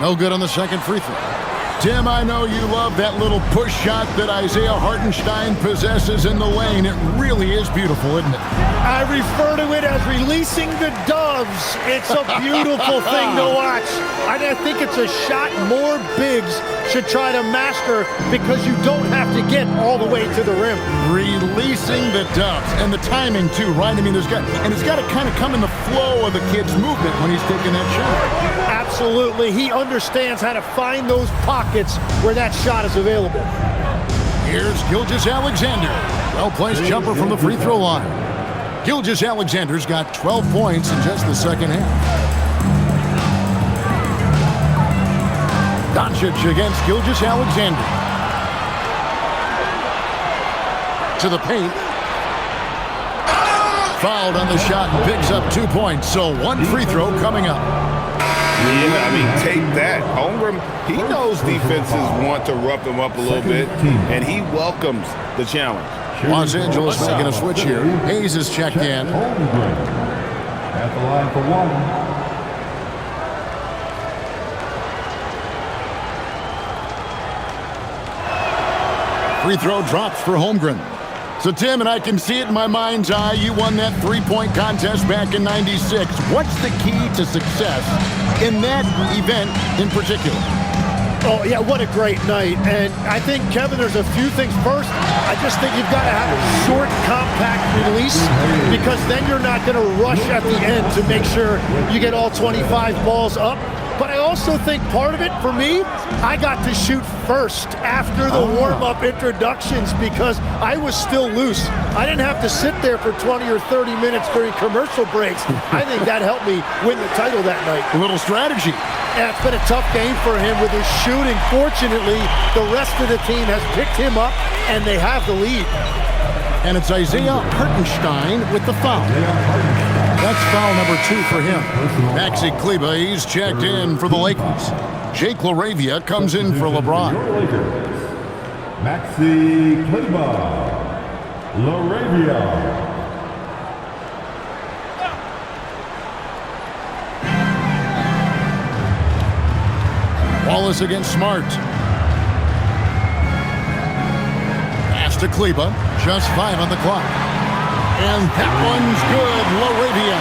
A: No good on the second free throw. Tim, I know you love that little push shot that Isaiah Hartenstein possesses in the lane. It really is beautiful, isn't it?
C: I refer to it as releasing the doves. It's a beautiful thing to watch. I think it's a shot more bigs should try to master because you don't have to get all the way to the rim.
A: Releasing the doves. And the timing, too, right? I mean, it's got to kind of come in the flow of the kid's movement when he's taking that shot.
C: Absolutely. He understands how to find those pockets where that shot is available.
A: Here's Gilgeous-Alexander. Well-placed jumper from the free throw line. Gilgeous-Alexander's got 12 points in just the second half. Doncic against Gilgeous-Alexander. To the paint. Fouled on the shot and picks up 2 points. So one free throw coming up.
B: Yeah, I mean, take that. Holmgren, he knows defenses want to rough him up a little bit, and he welcomes the challenge.
A: Los Angeles making a switch here. Hayes is checked in.
F: At the line for one.
A: Free throw drops for Holmgren. So, Tim, and I can see it in my mind's eye, you won that three-point contest back in '96. What's the key to success in that event in particular?
C: Oh, yeah, what a great night. And I think, Kevin, there's a few things. First, I just think you've got to have a short, compact release because then you're not going to rush at the end to make sure you get all 25 balls up. But I also think part of it, for me, I got to shoot first after the warm-up introductions because I was still loose. I didn't have to sit there for 20 or 30 minutes during commercial breaks. I think that helped me win the title that night.
A: A little strategy.
C: Yeah, it's been a tough game for him with his shooting. Fortunately, the rest of the team has picked him up, and they have the lead.
A: And it's Isaiah Hartenstein with the foul. That's foul number 2 for him. Maxi Kleber, he's checked in for the Lakers. Jake LaRavia comes in for LeBron.
F: Maxi Kleber, LaRavia.
A: Wallace against Smart. Pass to Kleber. Just 5 on the clock. And that one's good. LaRavia.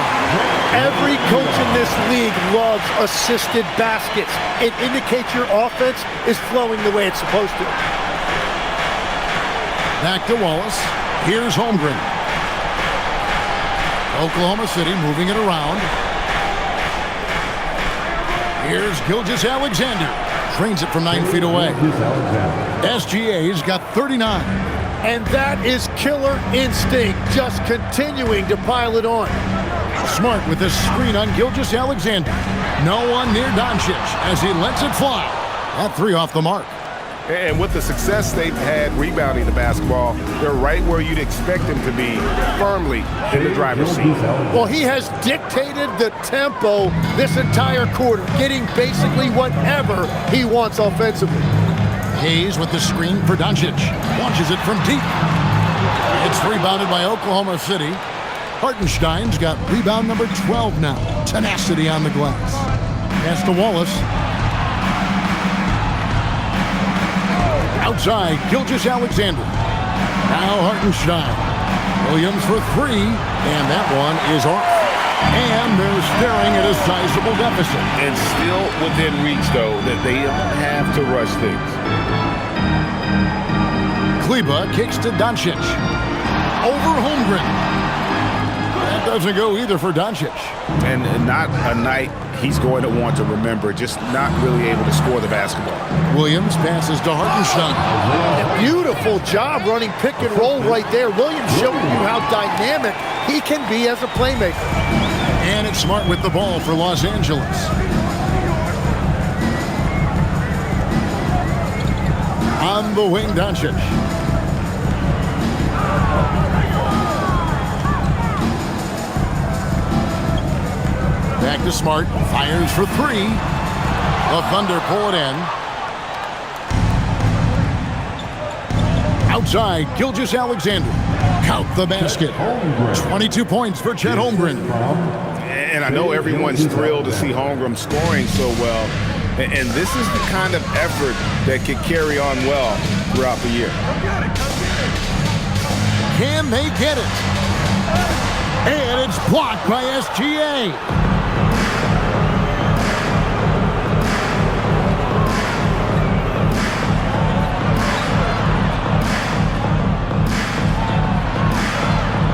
C: Every coach in this league loves assisted baskets. It indicates your offense is flowing the way it's supposed to.
A: Back to Wallace. Here's Holmgren. Oklahoma City moving it around. Here's Gilgeous-Alexander. Trains it from 9 feet away. SGA's got 39.
C: And that is killer instinct, just continuing to pile it on.
A: Smart with this screen on Gilgeous-Alexander. No one near Doncic as he lets it fly. That 3 off the mark.
G: And with the success they've had rebounding the basketball, they're right where you'd expect them to be, firmly in the driver's seat.
C: Well, he has dictated the tempo this entire quarter, getting basically whatever he wants offensively.
A: Hayes with the screen for Doncic. Launches it from deep. It's rebounded by Oklahoma City. Hartenstein's got rebound number 12 now. Tenacity on the glass. Pass to Wallace. Outside, Gilgeous-Alexander. Now Hartenstein. Williams for 3, and that one is off. And they're staring at a sizable deficit.
B: And still within reach, though, that they don't have to rush things.
A: Kleber kicks to Doncic. Over Holmgren. That doesn't go either for Doncic.
B: And not a night he's going to want to remember, just not really able to score the basketball.
A: Williams passes to Hartenstein.
C: A beautiful job running pick and roll right there. Williams showing you how dynamic he can be as a playmaker.
A: And it's Smart with the ball for Los Angeles. On the wing, Doncic. Back to Smart. Fires for 3. The Thunder pull it in. Outside, Gilgeous-Alexander. Count the basket. 22 points for Chet Holmgren.
B: And I know everyone's thrilled to see Holmgren scoring so well. And this is the kind of effort that could carry on well throughout the year.
A: Can they get it? And it's blocked by SGA.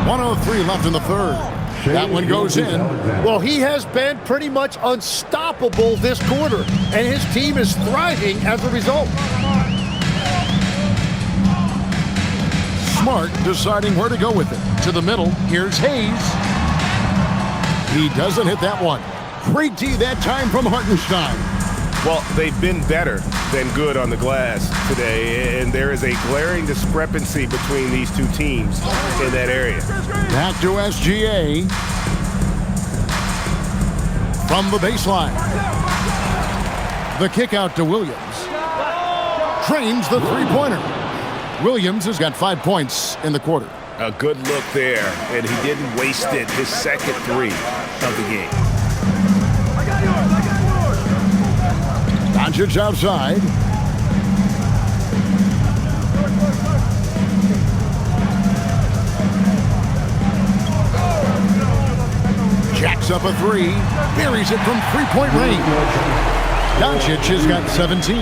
A: .103 left in the third. That one goes in.
C: Well, he has been pretty much unstoppable this quarter, and his team is thriving as a result.
A: Smart deciding where to go with it. To the middle, here's Hayes. He doesn't hit that one. Great D that time from Hartenstein.
G: Well, they've been better than good on the glass today, and there is a glaring discrepancy between these two teams in that area.
A: Back to SGA. From the baseline. The kick out to Williams. Trains the three-pointer. Williams has got 5 points in the quarter.
B: A good look there, and he didn't waste it. His second three of the game.
A: Doncic outside. Jacks up a three. Buries it from three-point range. Doncic has got 17.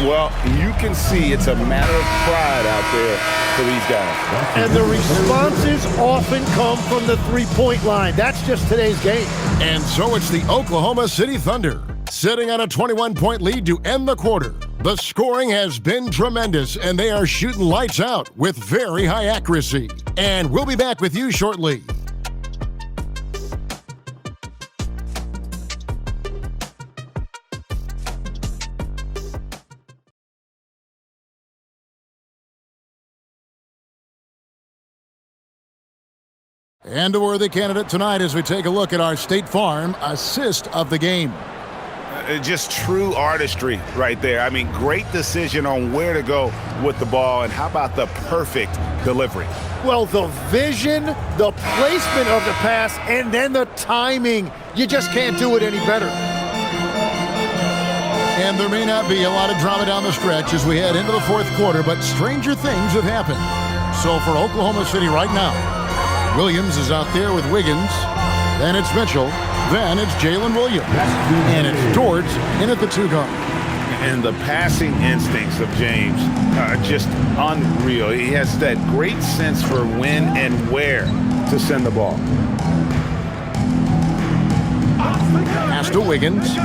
B: Well, you can see it's a matter of pride out there for these guys.
C: And the responses often come from the three-point line. That's just today's game.
A: And so it's the Oklahoma City Thunder sitting on a 21-point lead to end the quarter. The scoring has been tremendous, and they are shooting lights out with very high accuracy. And we'll be back with you shortly. And a worthy candidate tonight as we take a look at our State Farm assist of the game.
B: Just true artistry right there. I mean, great decision on where to go with the ball, and how about the perfect delivery?
C: Well, the vision, the placement of the pass, and then the timing. You just can't do it any better.
A: And there may not be a lot of drama down the stretch as we head into the fourth quarter, but stranger things have happened. So for Oklahoma City right now, Williams is out there with Wiggins. Then it's Mitchell. Then it's Jalen Williams. And it's Dort in at the two guard.
B: And the passing instincts of James are just unreal. He has that great sense for when and where to send the ball.
A: Pass to Wiggins.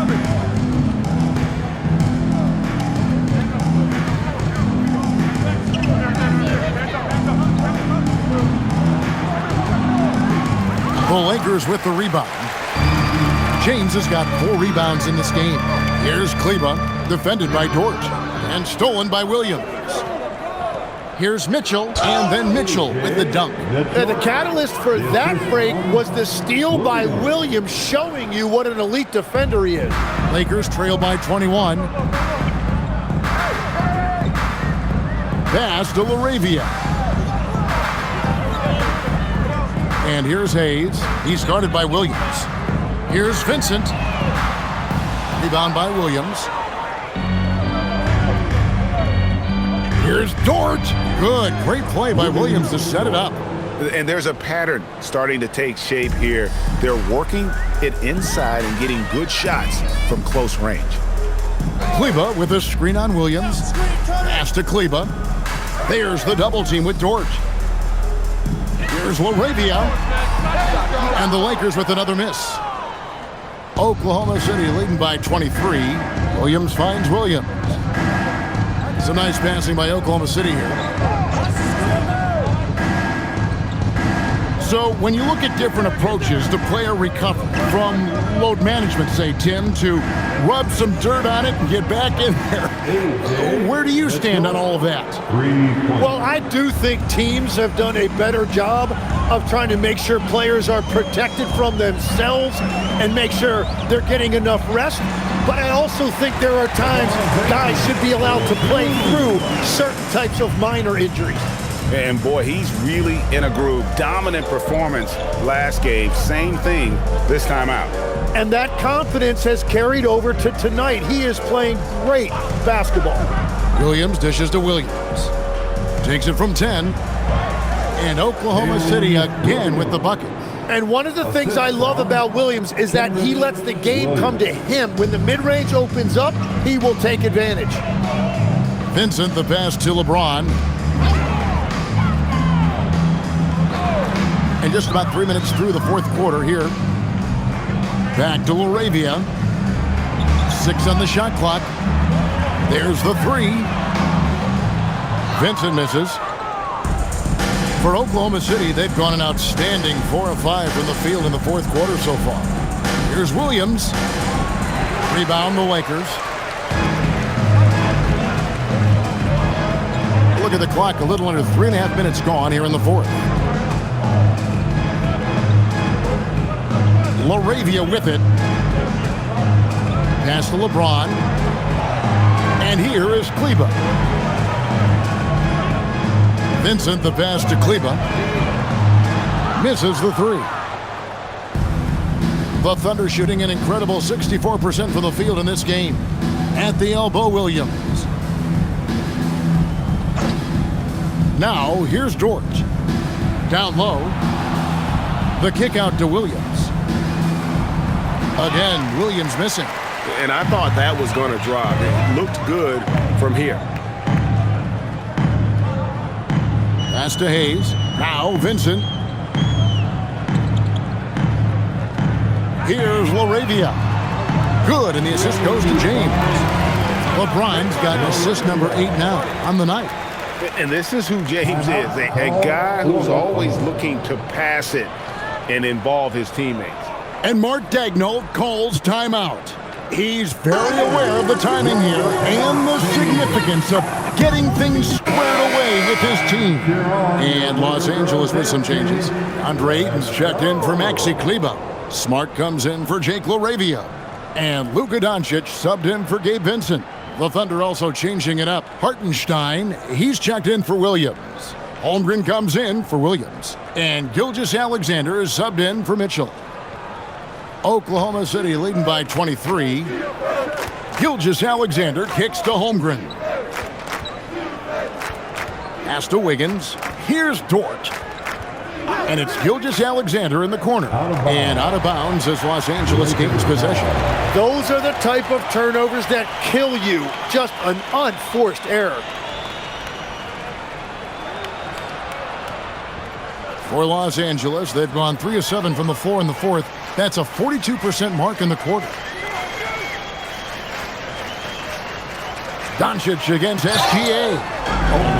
A: The Lakers with the rebound. James has got 4 rebounds in this game. Here's Kleba, defended by Dort, and stolen by Williams. Here's Mitchell, and then Mitchell with the dunk.
C: And the catalyst for that break was the steal by Williams, showing you what an elite defender he is.
A: Lakers trail by 21. Pass to LaRavia. And here's Hayes. He's guarded by Williams. Here's Vincent. Rebound by Williams. Here's Dort. Good. Great play by Williams to set it up.
B: And there's a pattern starting to take shape here. They're working it inside and getting good shots from close range.
A: Kleba with a screen on Williams. Pass to Kleba. There's the double team with Dort. Here's LaRavia. And the Lakers with another miss. Oklahoma City leading by 23. Williams finds Williams. Some nice passing by Oklahoma City here. So when you look at different approaches to player recovery, from load management, say, Tim, to rub some dirt on it and get back in there, where do you stand on all of that?
C: Well, I do think teams have done a better job of trying to make sure players are protected from themselves and make sure they're getting enough rest. But I also think there are times guys should be allowed to play through certain types of minor injuries.
B: And boy, he's really in a groove. Dominant performance last game. Same thing this time out.
C: And that confidence has carried over to tonight. He is playing great basketball.
A: Williams dishes to Williams. Takes it from 10. And Oklahoma City again with the bucket.
C: And one of the things I love about Williams is that he lets the game come to him. When the mid-range opens up, he will take advantage.
A: Vincent, the pass to LeBron. And just about 3 minutes through the fourth quarter here. Back to LaRavia. 6 on the shot clock. There's the 3. Vincent misses. For Oklahoma City, they've gone an outstanding 4 of 5 from the field in the fourth quarter so far. Here's Williams. Rebound the Lakers. Look at the clock, a little under 3.5 minutes gone here in the fourth. LaRavia with it. Pass to LeBron. And here is Kleber. Vincent, the pass to Kleber. Misses the three. The Thunder shooting an incredible 64% from the field in this game. At the elbow, Williams. Now, here's Dort. Down low. The kick out to Williams. Again, Williams missing.
G: And I thought that was going to drop. It looked good from here.
A: Pass to Hayes. Now, Vincent. Here's LaRavia. Good, and the assist goes to James. LeBron's got assist number 8 now on the night.
G: And this is who James is, a guy who's always looking to pass it and involve his teammates.
A: And Mark Daigneault calls timeout. He's very aware of the timing here and the significance of getting things squared away with his team. And Los Angeles with some changes. Andre Ayton's checked in for Maxi Kleber. Smart comes in for Jake LaRavia. And Luka Doncic subbed in for Gabe Vincent. The Thunder also changing it up. Hartenstein, he's checked in for Williams. Holmgren comes in for Williams. And Gilgeous-Alexander is subbed in for Mitchell. Oklahoma City leading by 23. Gilgeous-Alexander kicks to Holmgren. Pass to Wiggins. Here's Dort. And it's Gilgeous-Alexander in the corner. And out of bounds as Los Angeles gains possession.
C: Those are the type of turnovers that kill you. Just an unforced error.
A: For Los Angeles, they've gone 3 of 7 from the floor in the fourth. That's a 42% mark in the quarter. Doncic against SGA.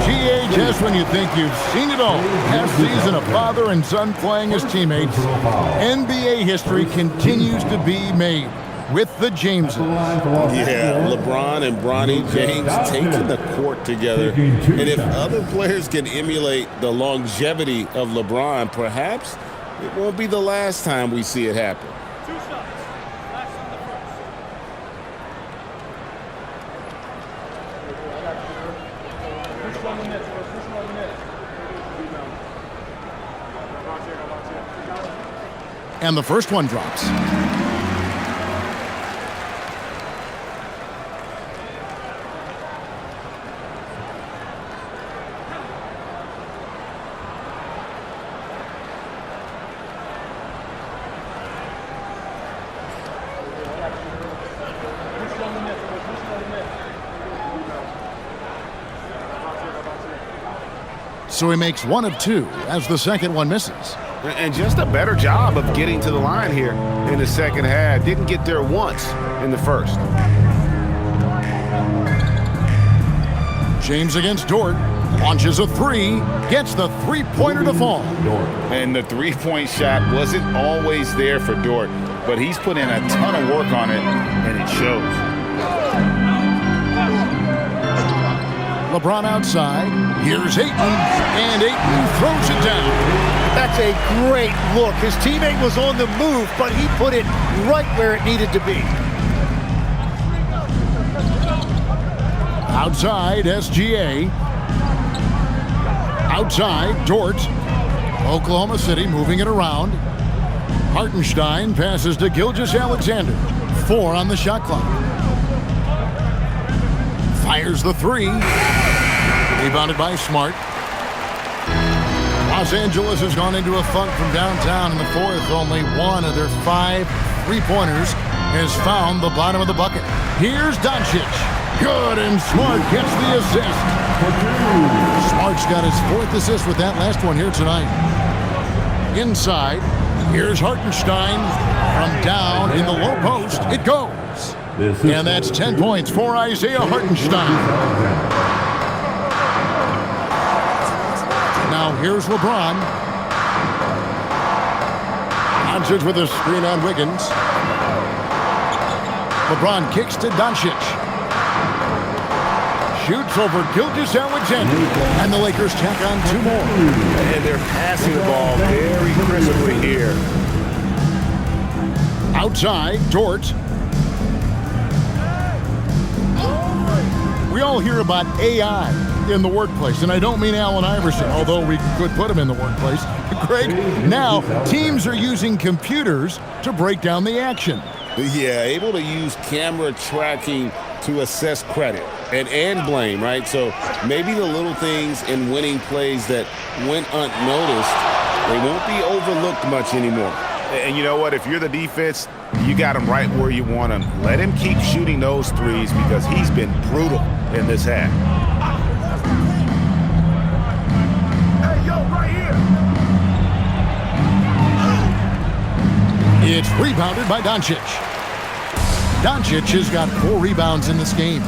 A: GA, just when you think you've seen it all. Half season of father and son playing as teammates. NBA history continues to be made with the Jameses.
B: Yeah, LeBron and Bronny James taking the court together. And if other players can emulate the longevity of LeBron, perhaps it won't be the last time we see it happen.
A: And the first one drops. So he makes 1 of 2 as the second one misses.
G: And just a better job of getting to the line here in the second half. Didn't get there once in the first.
A: James against Dort. Launches a 3. Gets the three-pointer to fall.
B: And the three-point shot wasn't always there for Dort, but he's put in a ton of work on it, and it shows.
A: LeBron outside. Here's Ayton. And Ayton throws it down.
C: That's a great look. His teammate was on the move, but he put it right where it needed to be.
A: Outside, SGA. Outside, Dort. Oklahoma City moving it around. Hartenstein passes to Gilgeous-Alexander. 4 on the shot clock. Fires the 3. Rebounded by Smart. Los Angeles has gone into a funk from downtown in the fourth. Only 1 of their 5 three-pointers has found the bottom of the bucket. Here's Doncic. Good, and Smart gets the assist. Smart's got his 4th assist with that last one here tonight. Inside, here's Hartenstein. From down in the low post, it goes. And that's 10 points for Isaiah Hartenstein. Now here's LeBron. Doncic with a screen on Wiggins. LeBron kicks to Doncic. Shoots over Gilgeous-Alexander. And the Lakers tack on 2 more.
B: And they're passing the ball very crisply here.
A: Outside, Dort. We all hear about AI in the workplace, and I don't mean Allen Iverson, although we could put him in the workplace. Greg, now teams are using computers to break down the action.
B: Yeah, able to use camera tracking to assess credit and blame, right? So maybe the little things in winning plays that went unnoticed, they won't be overlooked much anymore.
G: And you know what? If you're the defense, you got him right where you want him. Let him keep shooting those threes because he's been brutal in this half. Hey, yo, right here.
A: It's rebounded by Doncic. Doncic has got 4 rebounds in this game.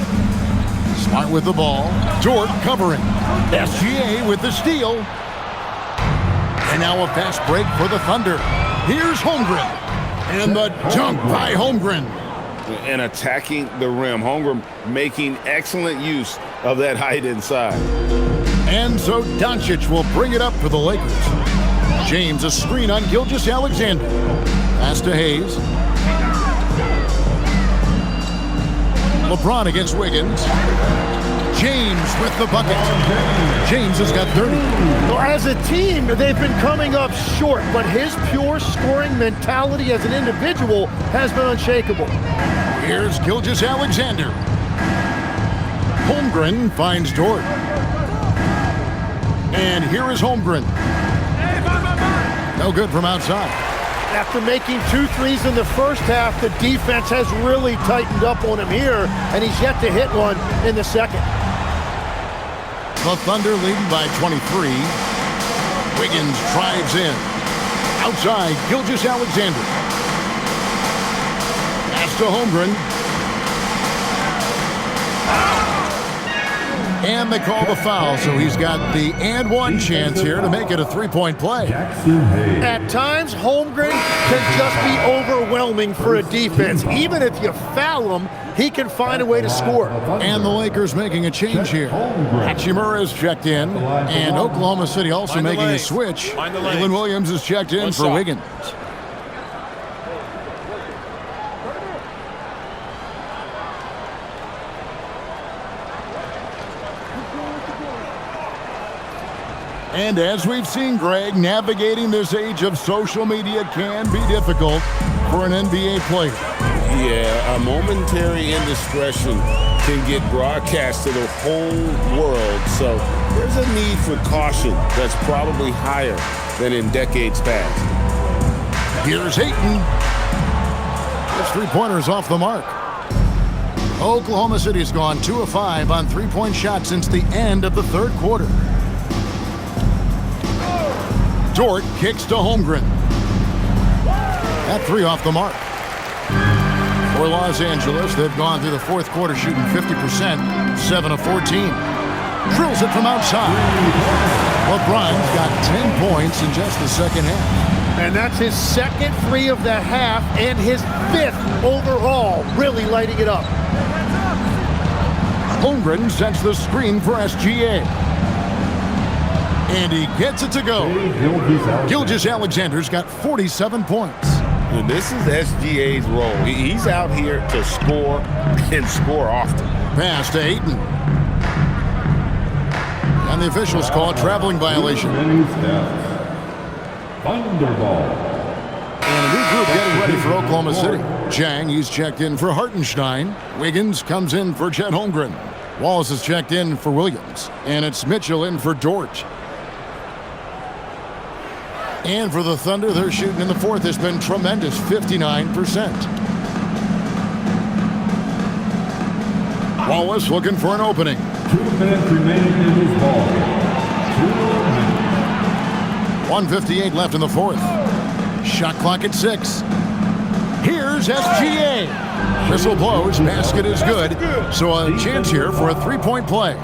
A: Smart with the ball. Dort covering. SGA with the steal. And now a fast break for the Thunder. Here's Holmgren. And the dunk by Holmgren.
B: And attacking the rim. Holmgren making excellent use of that height inside.
A: And so Doncic will bring it up for the Lakers. James a screen on Gilgeous-Alexander. Pass to Hayes. LeBron against Wiggins. James with the bucket. James has got 30.
C: Well, as a team, they've been coming up short, but his pure scoring mentality as an individual has been unshakable.
A: Here's Gilgeous-Alexander. Holmgren finds Dort. And here is Holmgren. No good from outside.
C: After making 2 threes in the first half, the defense has really tightened up on him here, and he's yet to hit one in the second.
A: The Thunder leading by 23. Wiggins drives in. Outside, Gilgeous-Alexander. Pass to Holmgren. And they call the foul, so he's got the and one chance here to make it a 3-point play.
C: At times, Holmgren can just be overwhelming for a defense. Even if you foul him, he can find a way to score.
A: And the Lakers making a change here. Hachimura is checked in, and Oklahoma City also making a switch. Jalen Williams is checked in for Wiggins. And as we've seen, Greg, navigating this age of social media can be difficult for an NBA player.
B: Yeah, a momentary indiscretion can get broadcast to the whole world. So there's a need for caution that's probably higher than in decades past.
A: Here's Ayton. His 3-pointer's off the mark. Oklahoma City's gone 2 of 5 on 3-point shots since the end of the 3rd quarter. Dort kicks to Holmgren. That 3 off the mark. For Los Angeles, they've gone through the 4th quarter shooting 50%, 7 of 14. Drills it from outside. LeBron's got 10 points in just the second half.
C: And that's his 2nd 3 of the half and his 5th overall, really lighting it up.
A: Holmgren sets the screen for SGA. And he gets it to go. Gilgeous-Alexander's got 47 points.
B: And this is SGA's role. He's out here to score and score often.
A: Pass to Ayton. And the officials call a traveling violation.
F: Thunderball.
A: And a new group getting ready for Oklahoma City. Chang, he's checked in for Hartenstein. Wiggins comes in for Chet Holmgren. Wallace is checked in for Williams. And it's Mitchell in for Dort. And for the Thunder, their shooting in the 4th has been tremendous, 59%. Wallace looking for an opening.
F: 2 minutes remaining in this ball game.
A: 1:58 left in the 4th. Shot clock at 6. Here's SGA. Whistle blows, basket is good. So a chance here for a 3-point play.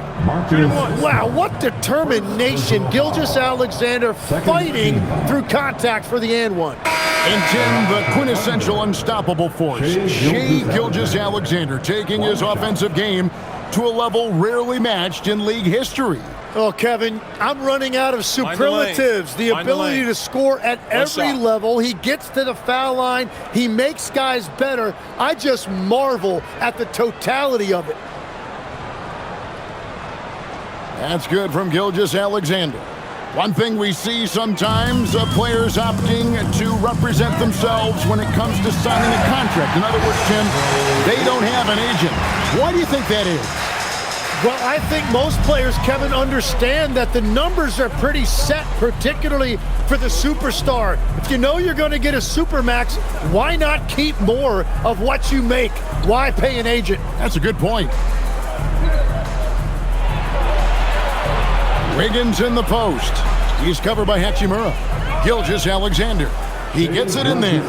C: Wow, what determination. Gilgeous-Alexander fighting through contact for the and one.
A: And Tim, the quintessential unstoppable force, Shai Gilgeous-Alexander, taking his offensive game to a level rarely matched in league history.
C: Oh, Kevin, I'm running out of superlatives. The ability to score at every level. He gets to the foul line. He makes guys better. I just marvel at the totality of it.
A: That's good from Gilgeous-Alexander. One thing we see sometimes, players opting to represent themselves when it comes to signing a contract. In other words, Tim, they don't have an agent. Why do you think that is?
C: Well, I think most players, Kevin, understand that the numbers are pretty set, particularly for the superstar. If you know you're going to get a supermax, why not keep more of what you make? Why pay an agent?
A: That's a good point. Wiggins in the post. He's covered by Hachimura. Gilgeous-Alexander. He gets it in there.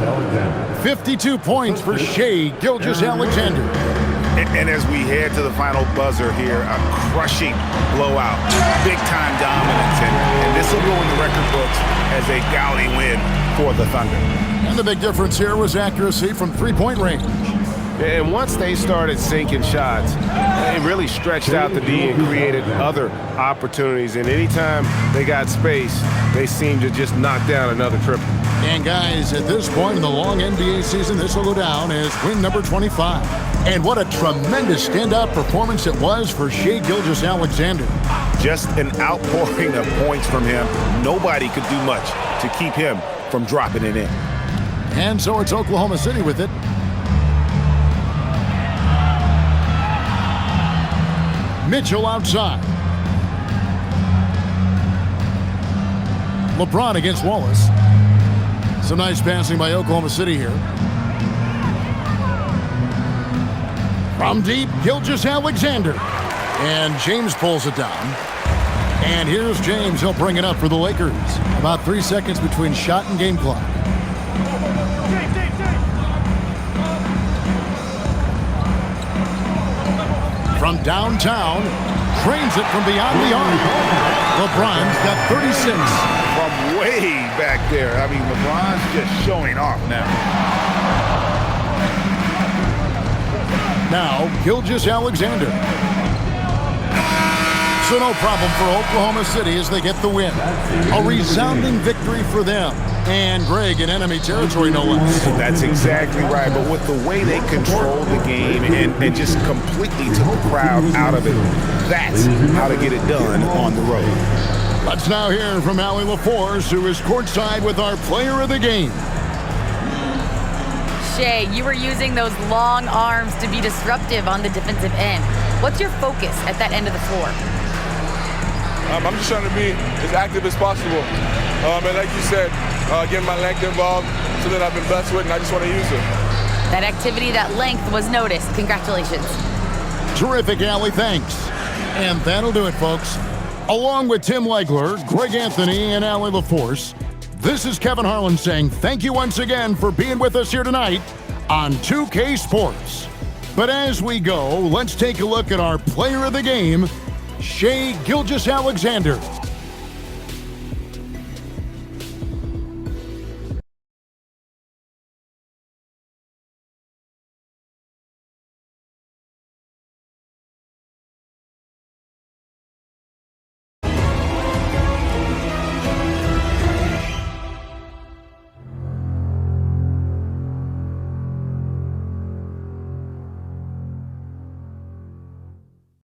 A: 52 points for Shai Gilgeous-Alexander.
B: And as we head to the final buzzer here, a crushing blowout, big-time dominance, and this will go in the record books as a gaudy win for the Thunder.
A: And the big difference here was accuracy from three-point range.
G: And once they started sinking shots, they really stretched out the D and created other opportunities. And anytime they got space, they seemed to just knock down another triple.
A: And guys, at this point in the long NBA season, this will go down as win number 25. And what a tremendous standout performance it was for Shai Gilgeous-Alexander.
B: Just an outpouring of points from him. Nobody could do much to keep him from dropping it in.
A: And so it's Oklahoma City with it. Mitchell outside. LeBron against Wallace. Some nice passing by Oklahoma City here. From deep, Gilgeous-Alexander. And James pulls it down. And here's James. He'll bring it up for the Lakers. About 3 seconds between shot and game clock. From downtown, trains it from beyond the arc. LeBron's got 36.
B: From way back there. I mean, LeBron's just showing off now.
A: Now, Gilgeous-Alexander. So no problem for Oklahoma City as they get the win. A resounding victory for them. And Greg in enemy territory, no less.
B: That's exactly right. But with the way they controlled the game and just completely took the crowd out of it, that's how to get it done on the road.
A: Let's now hear from Allie LaForce, who is courtside with our player of the game.
E: Shai, you were using those long arms to be disruptive on the defensive end. What's your focus at that end of the floor?
J: I'm just trying to be as active as possible. And like you said, getting my length involved, something I've been blessed with, and I just want to use it.
E: That activity, that length was noticed. Congratulations.
A: Terrific, Allie. Thanks. And that'll do it, folks. Along with Tim Legler, Greg Anthony, and Allie LaForce, this is Kevin Harlan saying thank you once again for being with us here tonight on 2K Sports. But as we go, let's take a look at our player of the game, Shai Gilgeous-Alexander.